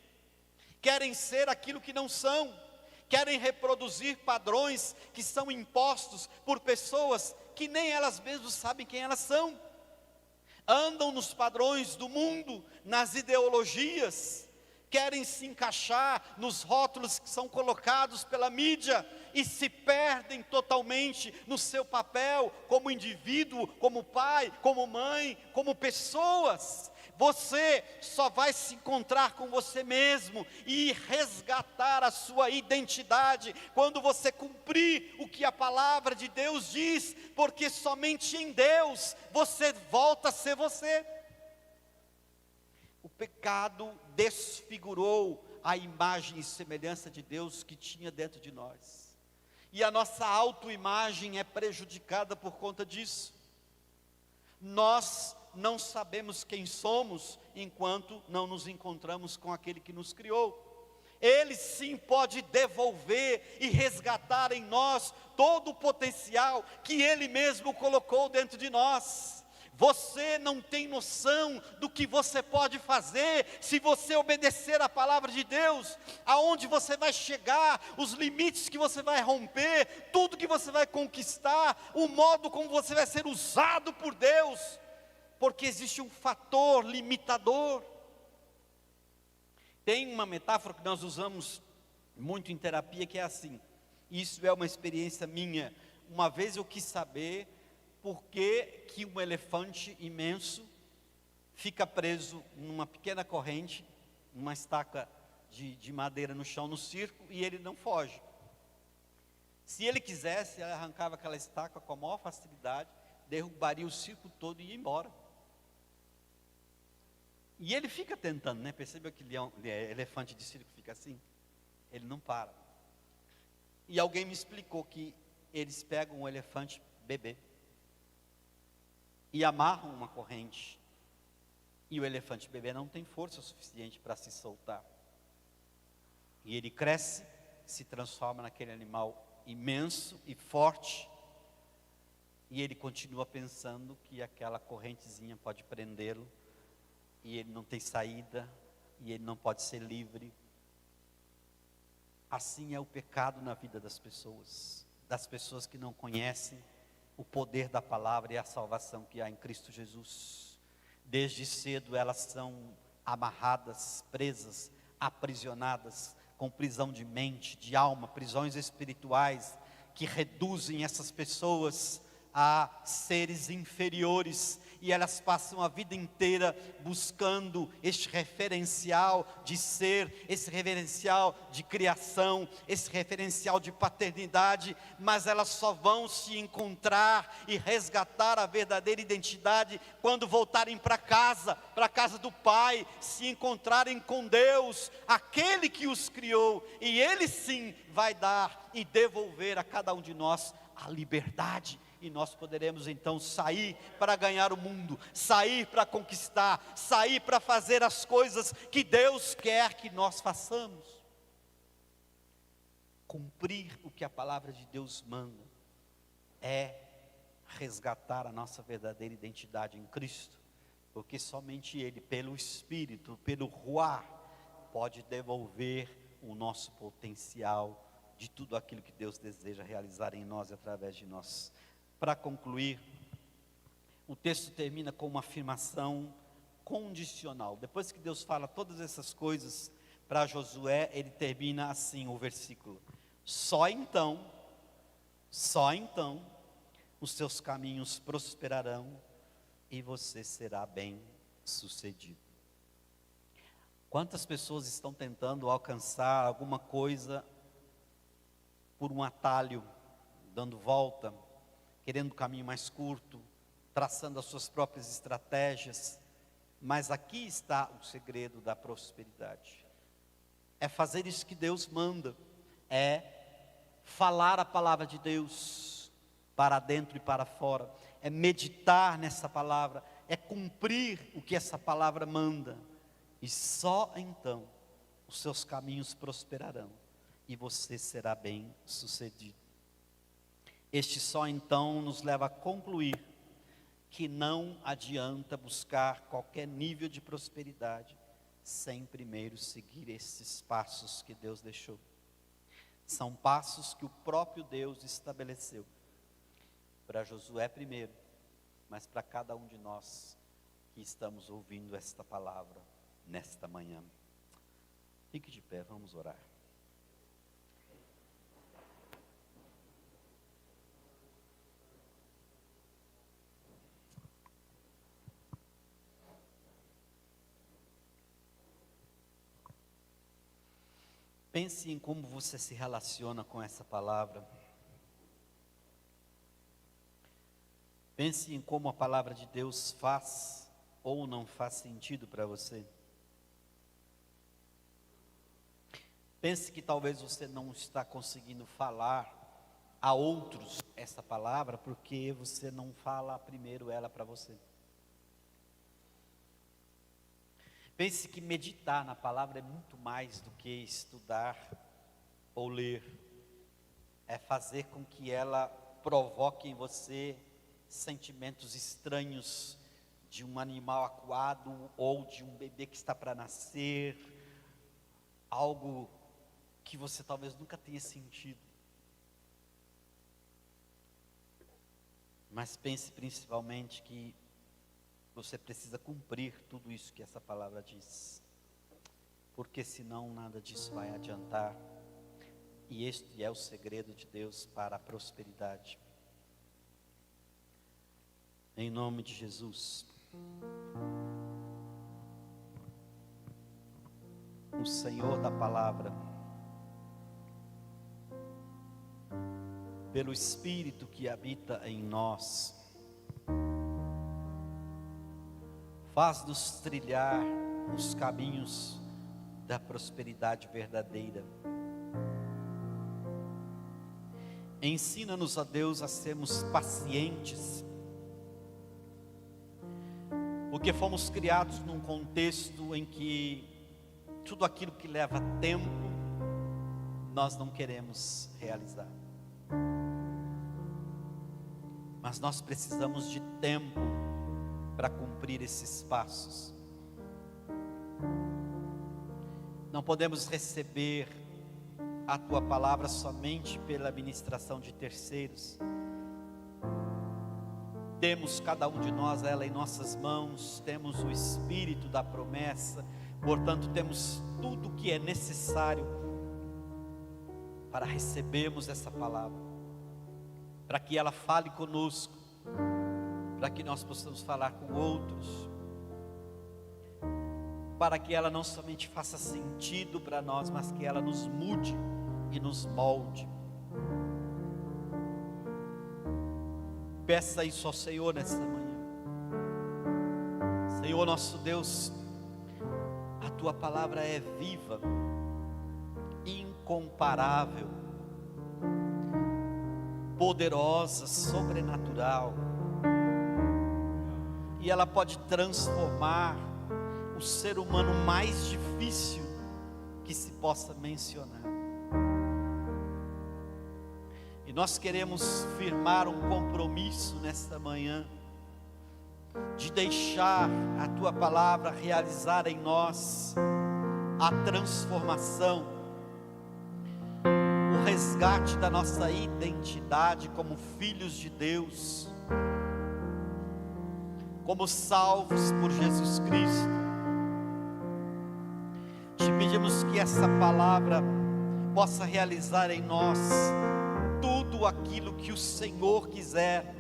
querem ser aquilo que não são, querem reproduzir padrões que são impostos por pessoas que nem elas mesmas sabem quem elas são. Andam nos padrões do mundo, nas ideologias, querem se encaixar nos rótulos que são colocados pela mídia e se perdem totalmente no seu papel como indivíduo, como pai, como mãe, como pessoas. Você só vai se encontrar com você mesmo e resgatar a sua identidade quando você cumprir o que a palavra de Deus diz, porque somente em Deus você volta a ser você. O pecado desfigurou a imagem e semelhança de Deus que tinha dentro de nós, e a nossa autoimagem é prejudicada por conta disso. Nós não sabemos quem somos enquanto não nos encontramos com aquele que nos criou. Ele sim pode devolver e resgatar em nós todo o potencial que Ele mesmo colocou dentro de nós. Você não tem noção do que você pode fazer se você obedecer à palavra de Deus, aonde você vai chegar, os limites que você vai romper, tudo que você vai conquistar, o modo como você vai ser usado por Deus, porque existe um fator limitador. Tem uma metáfora que nós usamos muito em terapia que é assim, isso é uma experiência minha. Uma vez eu quis saber por que um elefante imenso fica preso numa pequena corrente, numa estaca de madeira no chão, no circo, e ele não foge. Se ele quisesse, ele arrancava aquela estaca com a maior facilidade, derrubaria o circo todo e ia embora. E ele fica tentando, né? Percebeu que elefante de circo fica assim? Ele não para. E alguém me explicou que eles pegam um elefante bebê e amarram uma corrente, e o elefante bebê não tem força suficiente para se soltar, e ele cresce, se transforma naquele animal imenso e forte, e ele continua pensando que aquela correntezinha pode prendê-lo, e ele não tem saída, e ele não pode ser livre. Assim é o pecado na vida das pessoas que não conhecem o poder da palavra e a salvação que há em Cristo Jesus. Desde cedo elas são amarradas, presas, aprisionadas, com prisão de mente, de alma, prisões espirituais, que reduzem essas pessoas a seres inferiores, e elas passam a vida inteira buscando este referencial de ser, esse referencial de criação, esse referencial de paternidade, mas elas só vão se encontrar e resgatar a verdadeira identidade quando voltarem para a casa do Pai, se encontrarem com Deus, aquele que os criou, e Ele sim vai dar e devolver a cada um de nós a liberdade. E nós poderemos então sair para ganhar o mundo, sair para conquistar, sair para fazer as coisas que Deus quer que nós façamos. Cumprir o que a palavra de Deus manda é resgatar a nossa verdadeira identidade em Cristo, porque somente Ele, pelo Espírito, pelo Ruá, pode devolver o nosso potencial de tudo aquilo que Deus deseja realizar em nós e através de nós. Para concluir, o texto termina com uma afirmação condicional. Depois que Deus fala todas essas coisas para Josué, ele termina assim o versículo: só então, os seus caminhos prosperarão e você será bem sucedido. Quantas pessoas estão tentando alcançar alguma coisa por um atalho, dando volta, querendo um caminho mais curto, traçando as suas próprias estratégias, mas aqui está o segredo da prosperidade, é fazer isso que Deus manda, é falar a palavra de Deus, para dentro e para fora, é meditar nessa palavra, é cumprir o que essa palavra manda, e só então, os seus caminhos prosperarão, e você será bem sucedido. Este só então nos leva a concluir que não adianta buscar qualquer nível de prosperidade sem primeiro seguir esses passos que Deus deixou. São passos que o próprio Deus estabeleceu. Para Josué primeiro, mas para cada um de nós que estamos ouvindo esta palavra nesta manhã. Fique de pé, vamos orar. Pense em como você se relaciona com essa palavra. Pense em como a palavra de Deus faz ou não faz sentido para você. Pense que talvez você não está conseguindo falar a outros essa palavra porque você não fala primeiro ela para você. Pense que meditar na palavra é muito mais do que estudar ou ler. É fazer com que ela provoque em você sentimentos estranhos de um animal acuado ou de um bebê que está para nascer. Algo que você talvez nunca tenha sentido. Mas pense principalmente que você precisa cumprir tudo isso que essa palavra diz, porque senão nada disso vai adiantar, e este é o segredo de Deus para a prosperidade. Em nome de Jesus, o Senhor da palavra, pelo Espírito que habita em nós, faz-nos trilhar os caminhos da prosperidade verdadeira. Ensina-nos, ó Deus, a sermos pacientes, porque fomos criados num contexto em que tudo aquilo que leva tempo, nós não queremos realizar. Mas nós precisamos de tempo para cumprir esses passos. Não podemos receber a Tua palavra somente pela ministração de terceiros. Temos cada um de nós ela em nossas mãos, temos o Espírito da promessa, portanto temos tudo o que é necessário para recebermos essa palavra, para que ela fale conosco, para que nós possamos falar com outros, para que ela não somente faça sentido para nós, mas que ela nos mude e nos molde. Peça isso ao Senhor nesta manhã. Senhor nosso Deus, a Tua palavra é viva, incomparável, poderosa, sobrenatural, e ela pode transformar o ser humano mais difícil que se possa mencionar. E nós queremos firmar um compromisso nesta manhã, de deixar a Tua palavra realizar em nós a transformação, o resgate da nossa identidade como filhos de Deus, como salvos por Jesus Cristo. Te pedimos que essa palavra possa realizar em nós tudo aquilo que o Senhor quiser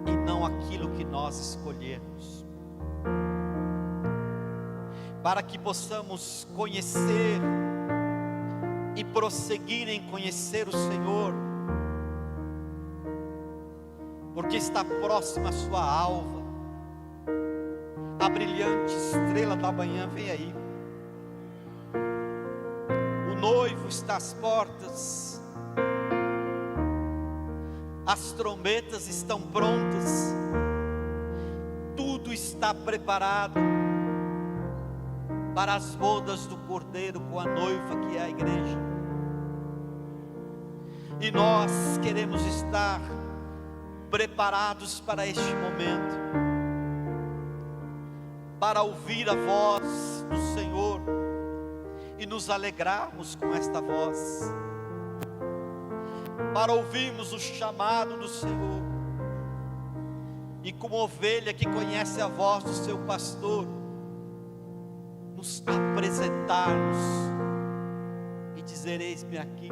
e não aquilo que nós escolhermos, para que possamos conhecer e prosseguir em conhecer o Senhor, porque está próxima a sua alva, a brilhante estrela da manhã vem aí. O noivo está às portas, as trombetas estão prontas, tudo está preparado para as bodas do Cordeiro com a noiva que é a igreja. E nós queremos estar preparados para este momento, para ouvir a voz do Senhor e nos alegrarmos com esta voz. para ouvirmos o chamado do Senhor, e como ovelha que conhece a voz do seu pastor, nos apresentarmos e dizer: eis-me aqui.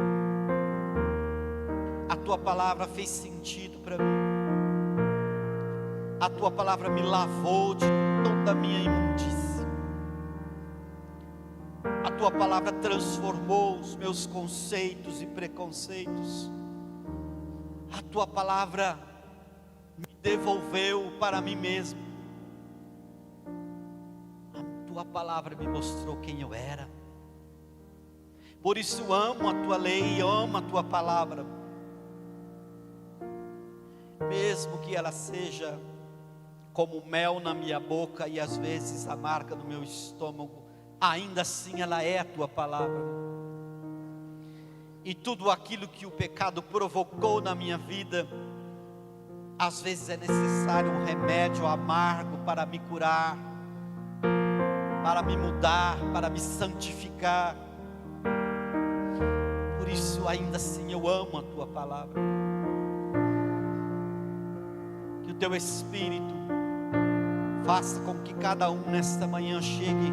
A tua palavra fez sentido para mim, a tua palavra me lavou de toda a minha imundície, a tua palavra transformou os meus conceitos e preconceitos, a tua palavra me devolveu para mim mesmo, a tua palavra me mostrou quem eu era. Por isso eu amo a tua lei, amo a tua palavra, mesmo que ela seja como mel na minha boca e às vezes amarga no meu estômago, ainda assim ela é a tua palavra. E tudo aquilo que o pecado provocou na minha vida, às vezes é necessário um remédio amargo para me curar, para me mudar, para me santificar. Por isso ainda assim eu amo a tua palavra. Que o teu Espírito faça com que cada um nesta manhã chegue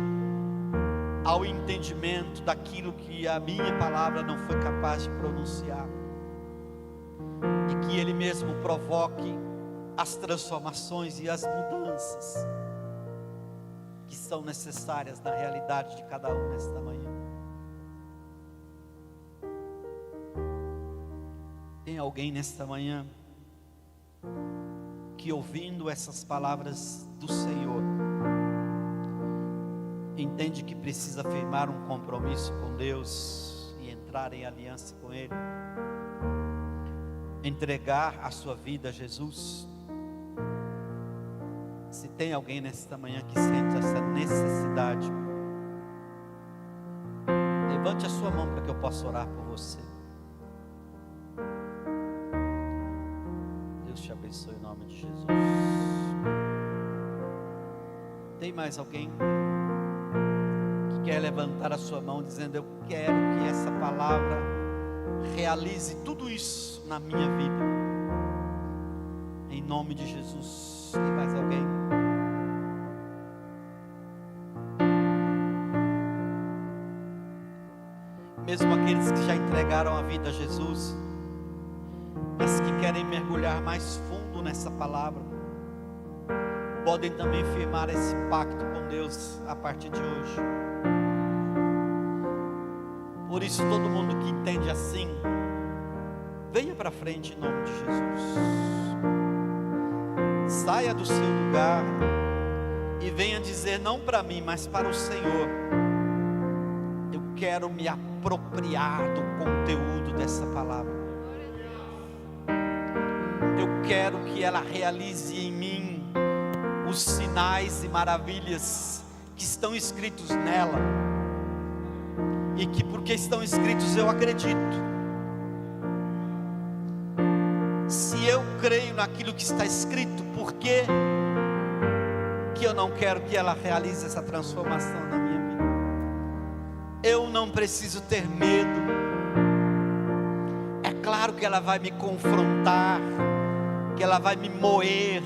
ao entendimento daquilo que a minha palavra não foi capaz de pronunciar, e que Ele mesmo provoque as transformações e as mudanças que são necessárias na realidade de cada um nesta manhã. Tem alguém nesta manhã que, ouvindo essas palavras do Senhor, entende que precisa firmar um compromisso com Deus e entrar em aliança com Ele, entregar a sua vida a Jesus? Se tem alguém nesta manhã que sente essa necessidade, levante a sua mão para que eu possa orar por você. Deus te abençoe em nome de Jesus. Tem mais alguém que quer levantar a sua mão dizendo: eu quero que essa palavra realize tudo isso na minha vida, em nome de Jesus? Tem mais alguém? Mesmo aqueles que já entregaram a vida a Jesus, mas que querem mergulhar mais fundo nessa palavra, podem também firmar esse pacto com Deus a partir de hoje. Por isso, todo mundo que entende assim, venha para frente em nome de Jesus. Saia do seu lugar e venha dizer, não para mim, mas para o Senhor: eu quero me apropriar do conteúdo dessa palavra. Eu quero que ela realize em mim os sinais e maravilhas que estão escritos nela, e que porque estão escritos eu acredito. Se eu creio naquilo que está escrito, por que eu não quero que ela realize essa transformação na minha vida? Eu não preciso ter medo. É claro que ela vai me confrontar, que ela vai me moer,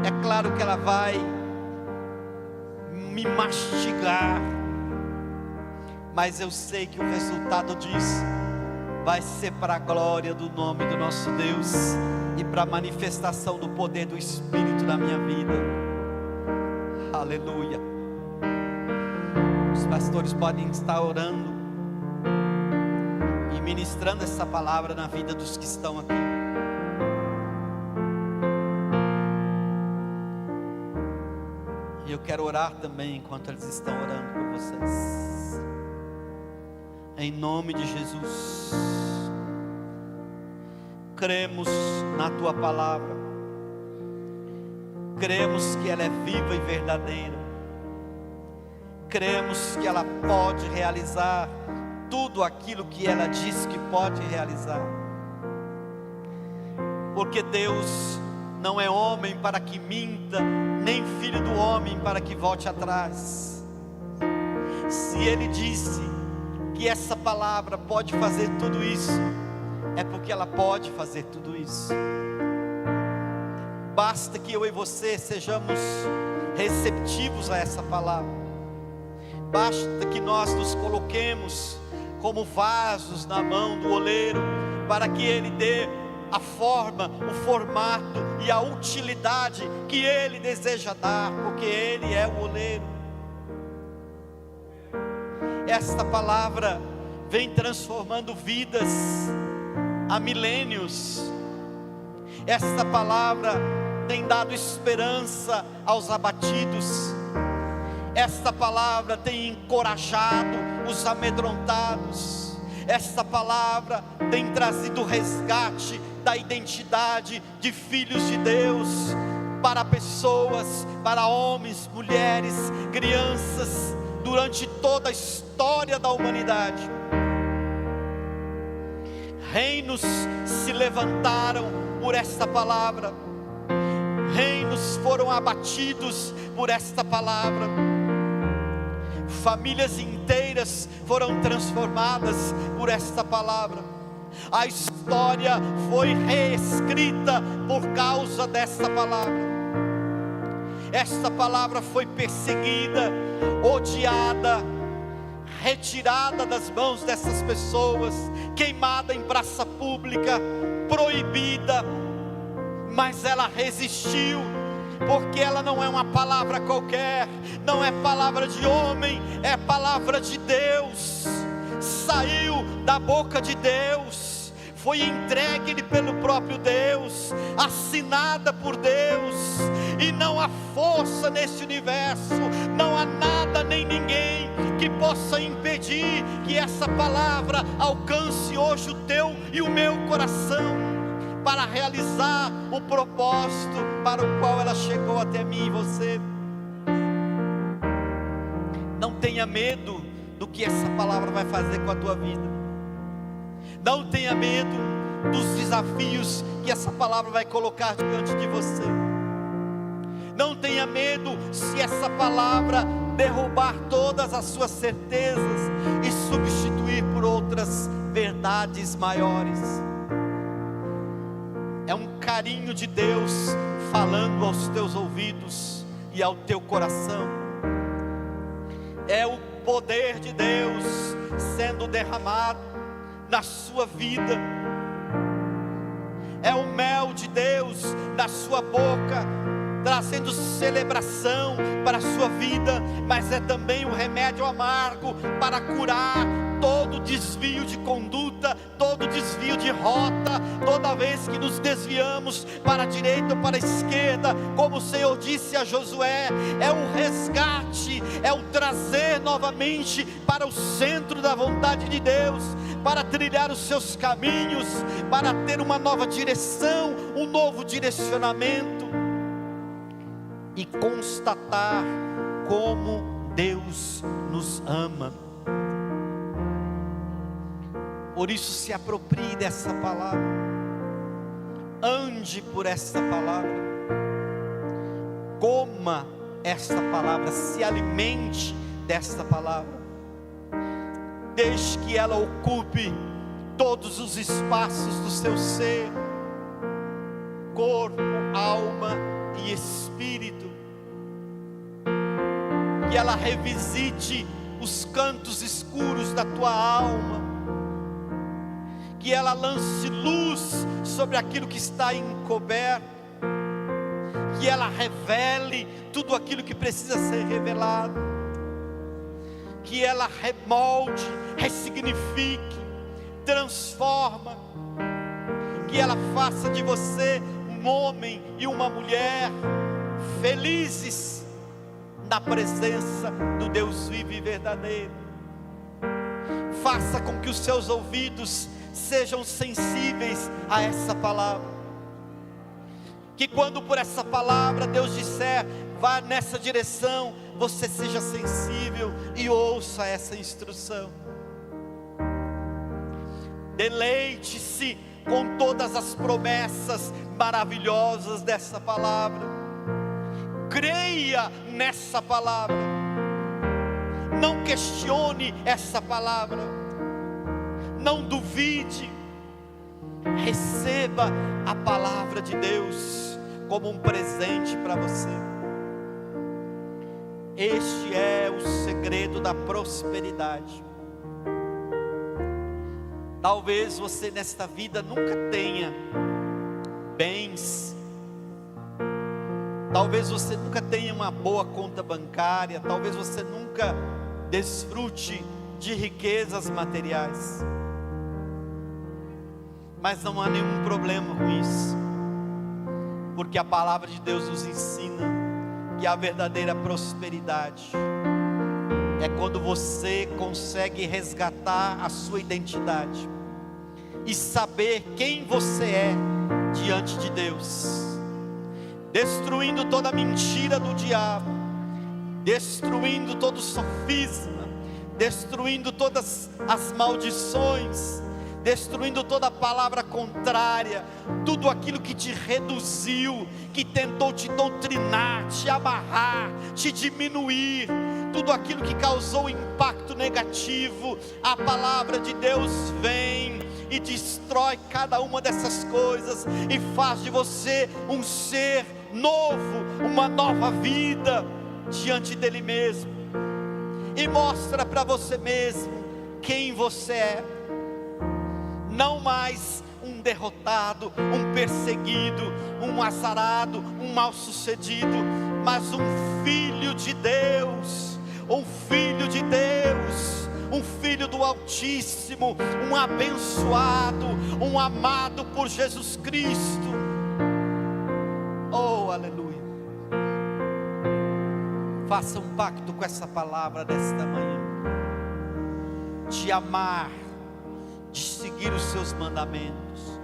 é claro que ela vai me mastigar, mas eu sei que o resultado disso vai ser para a glória do nome do nosso Deus e para a manifestação do poder do Espírito na minha vida. Aleluia. Os pastores podem estar orando e ministrando essa palavra na vida dos que estão aqui. E eu quero orar também enquanto eles estão orando por vocês. Em nome de Jesus, cremos na tua palavra, cremos que ela é viva e verdadeira, cremos que ela pode realizar tudo aquilo que ela diz que pode realizar, porque Deus não é homem para que minta, nem filho do homem para que volte atrás. Se Ele disse que essa palavra pode fazer tudo isso, é porque ela pode fazer tudo isso. Basta que eu e você sejamos receptivos a essa palavra. Basta que nós nos coloquemos como vasos na mão do oleiro, para que ele dê a forma, o formato e a utilidade que ele deseja dar, porque ele é o oleiro. Esta palavra vem transformando vidas há milênios. Esta palavra tem dado esperança aos abatidos. Esta palavra tem encorajado os amedrontados. Esta palavra tem trazido resgate da identidade de filhos de Deus para pessoas, para homens, mulheres, crianças, durante toda a história da humanidade. Reinos se levantaram por esta palavra. Reinos foram abatidos por esta palavra. Famílias inteiras foram transformadas por esta palavra. A história foi reescrita por causa desta palavra. Esta palavra foi perseguida, odiada, retirada das mãos dessas pessoas, queimada em praça pública, proibida, mas ela resistiu, porque ela não é uma palavra qualquer, não é palavra de homem, é palavra de Deus. Saiu da boca de Deus, foi entregue pelo próprio Deus, assinada por Deus, e não há força nesse universo, não há nada nem ninguém que possa impedir que essa palavra alcance hoje o teu e o meu coração, para realizar o propósito para o qual ela chegou até mim e você. Não tenha medo do que essa palavra vai fazer com a tua vida. Não tenha medo dos desafios que essa palavra vai colocar diante de você. Não tenha medo se essa palavra derrubar todas as suas certezas e substituir por outras verdades maiores. É um carinho de Deus falando aos teus ouvidos e ao teu coração. É o poder de Deus sendo derramado na sua vida. É o mel de Deus na sua boca, trazendo celebração para a sua vida, mas é também um remédio amargo para curar todo desvio de conduta, todo desvio de rota. Toda vez que nos desviamos para a direita ou para a esquerda, como o Senhor disse a Josué, é um resgate, é o trazer novamente para o centro da vontade de Deus, para trilhar os seus caminhos, para ter uma nova direção, um novo direcionamento, e constatar como Deus nos ama. Por isso, se aproprie dessa palavra, ande por essa palavra, coma esta palavra, se alimente desta palavra, deixe que ela ocupe todos os espaços do seu ser, corpo, alma e espírito, que ela revisite os cantos escuros da tua alma, que ela lance luz sobre aquilo que está encoberto, que ela revele tudo aquilo que precisa ser revelado, que ela remolde, ressignifique, transforma, que ela faça de você um homem e uma mulher felizes na presença do Deus vivo e verdadeiro. Faça com que os seus ouvidos sejam sensíveis a essa palavra, que quando por essa palavra Deus disser, vá nessa direção, você seja sensível e ouça essa instrução. Deleite-se com todas as promessas maravilhosas dessa palavra, creia nessa palavra, não questione essa palavra, não duvide, Receba a palavra de Deus como um presente para você. Este é o segredo da prosperidade. Talvez você nesta vida nunca tenha bens, talvez você nunca tenha uma boa conta bancária, talvez você nunca desfrute de riquezas materiais, mas não há nenhum problema com isso, porque a palavra de Deus nos ensina que a verdadeira prosperidade é quando você consegue resgatar a sua identidade e saber quem você é diante de Deus, destruindo toda mentira do diabo, destruindo todo sofisma, destruindo todas as maldições, destruindo toda palavra contrária, tudo aquilo que te reduziu, que tentou te doutrinar, te amarrar, te diminuir, tudo aquilo que causou impacto negativo. A palavra de Deus vem e destrói cada uma dessas coisas e faz de você um ser novo, uma nova vida diante dele mesmo, e mostra para você mesmo quem você é. Não mais um derrotado, um perseguido, um azarado, um mal-sucedido, mas um filho de Deus, um filho de Deus, um filho do Altíssimo, um abençoado, um amado por Jesus Cristo. Oh, aleluia. Faça um pacto com essa palavra desta manhã, de amar, de seguir os seus mandamentos,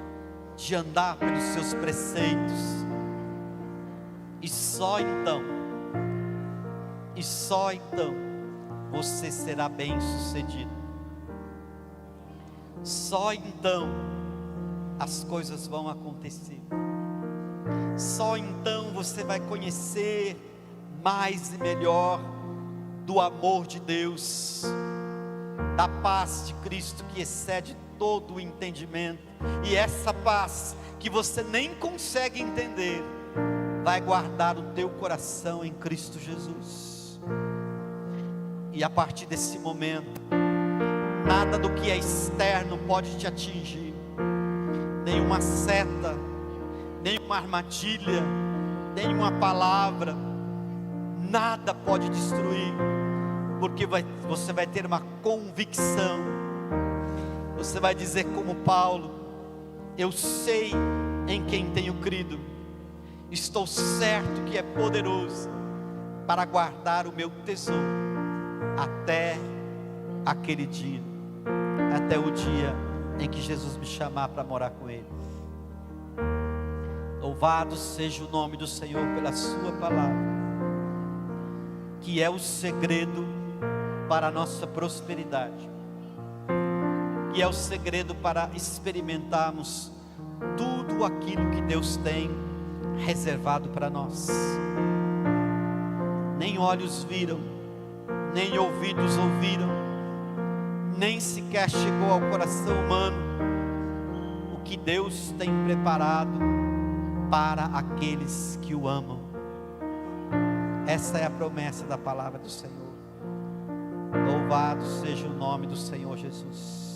de andar pelos seus preceitos, e só então você será bem sucedido. Só então as coisas vão acontecer. Só então você vai conhecer mais e melhor do amor de Deus, da paz de Cristo que excede todo o entendimento. E essa paz que você nem consegue entender, vai guardar o teu coração em Cristo Jesus. E a partir desse momento, nada do que é externo pode te atingir, nenhuma seta, nenhuma armadilha, nenhuma palavra, nada pode destruir, porque você vai ter uma convicção. Você vai dizer como Paulo: eu sei em quem tenho crido, estou certo que é poderoso para guardar o meu tesouro até aquele dia, até o dia em que Jesus me chamar para morar com Ele. Louvado seja o nome do Senhor pela sua palavra, que é o segredo para a nossa prosperidade, que é o segredo para experimentarmos tudo aquilo que Deus tem reservado para nós. Nem olhos viram, nem ouvidos ouviram, nem sequer chegou ao coração humano o que Deus tem preparado para aqueles que o amam. Essa é a promessa da palavra do Senhor. Louvado seja o nome do Senhor Jesus.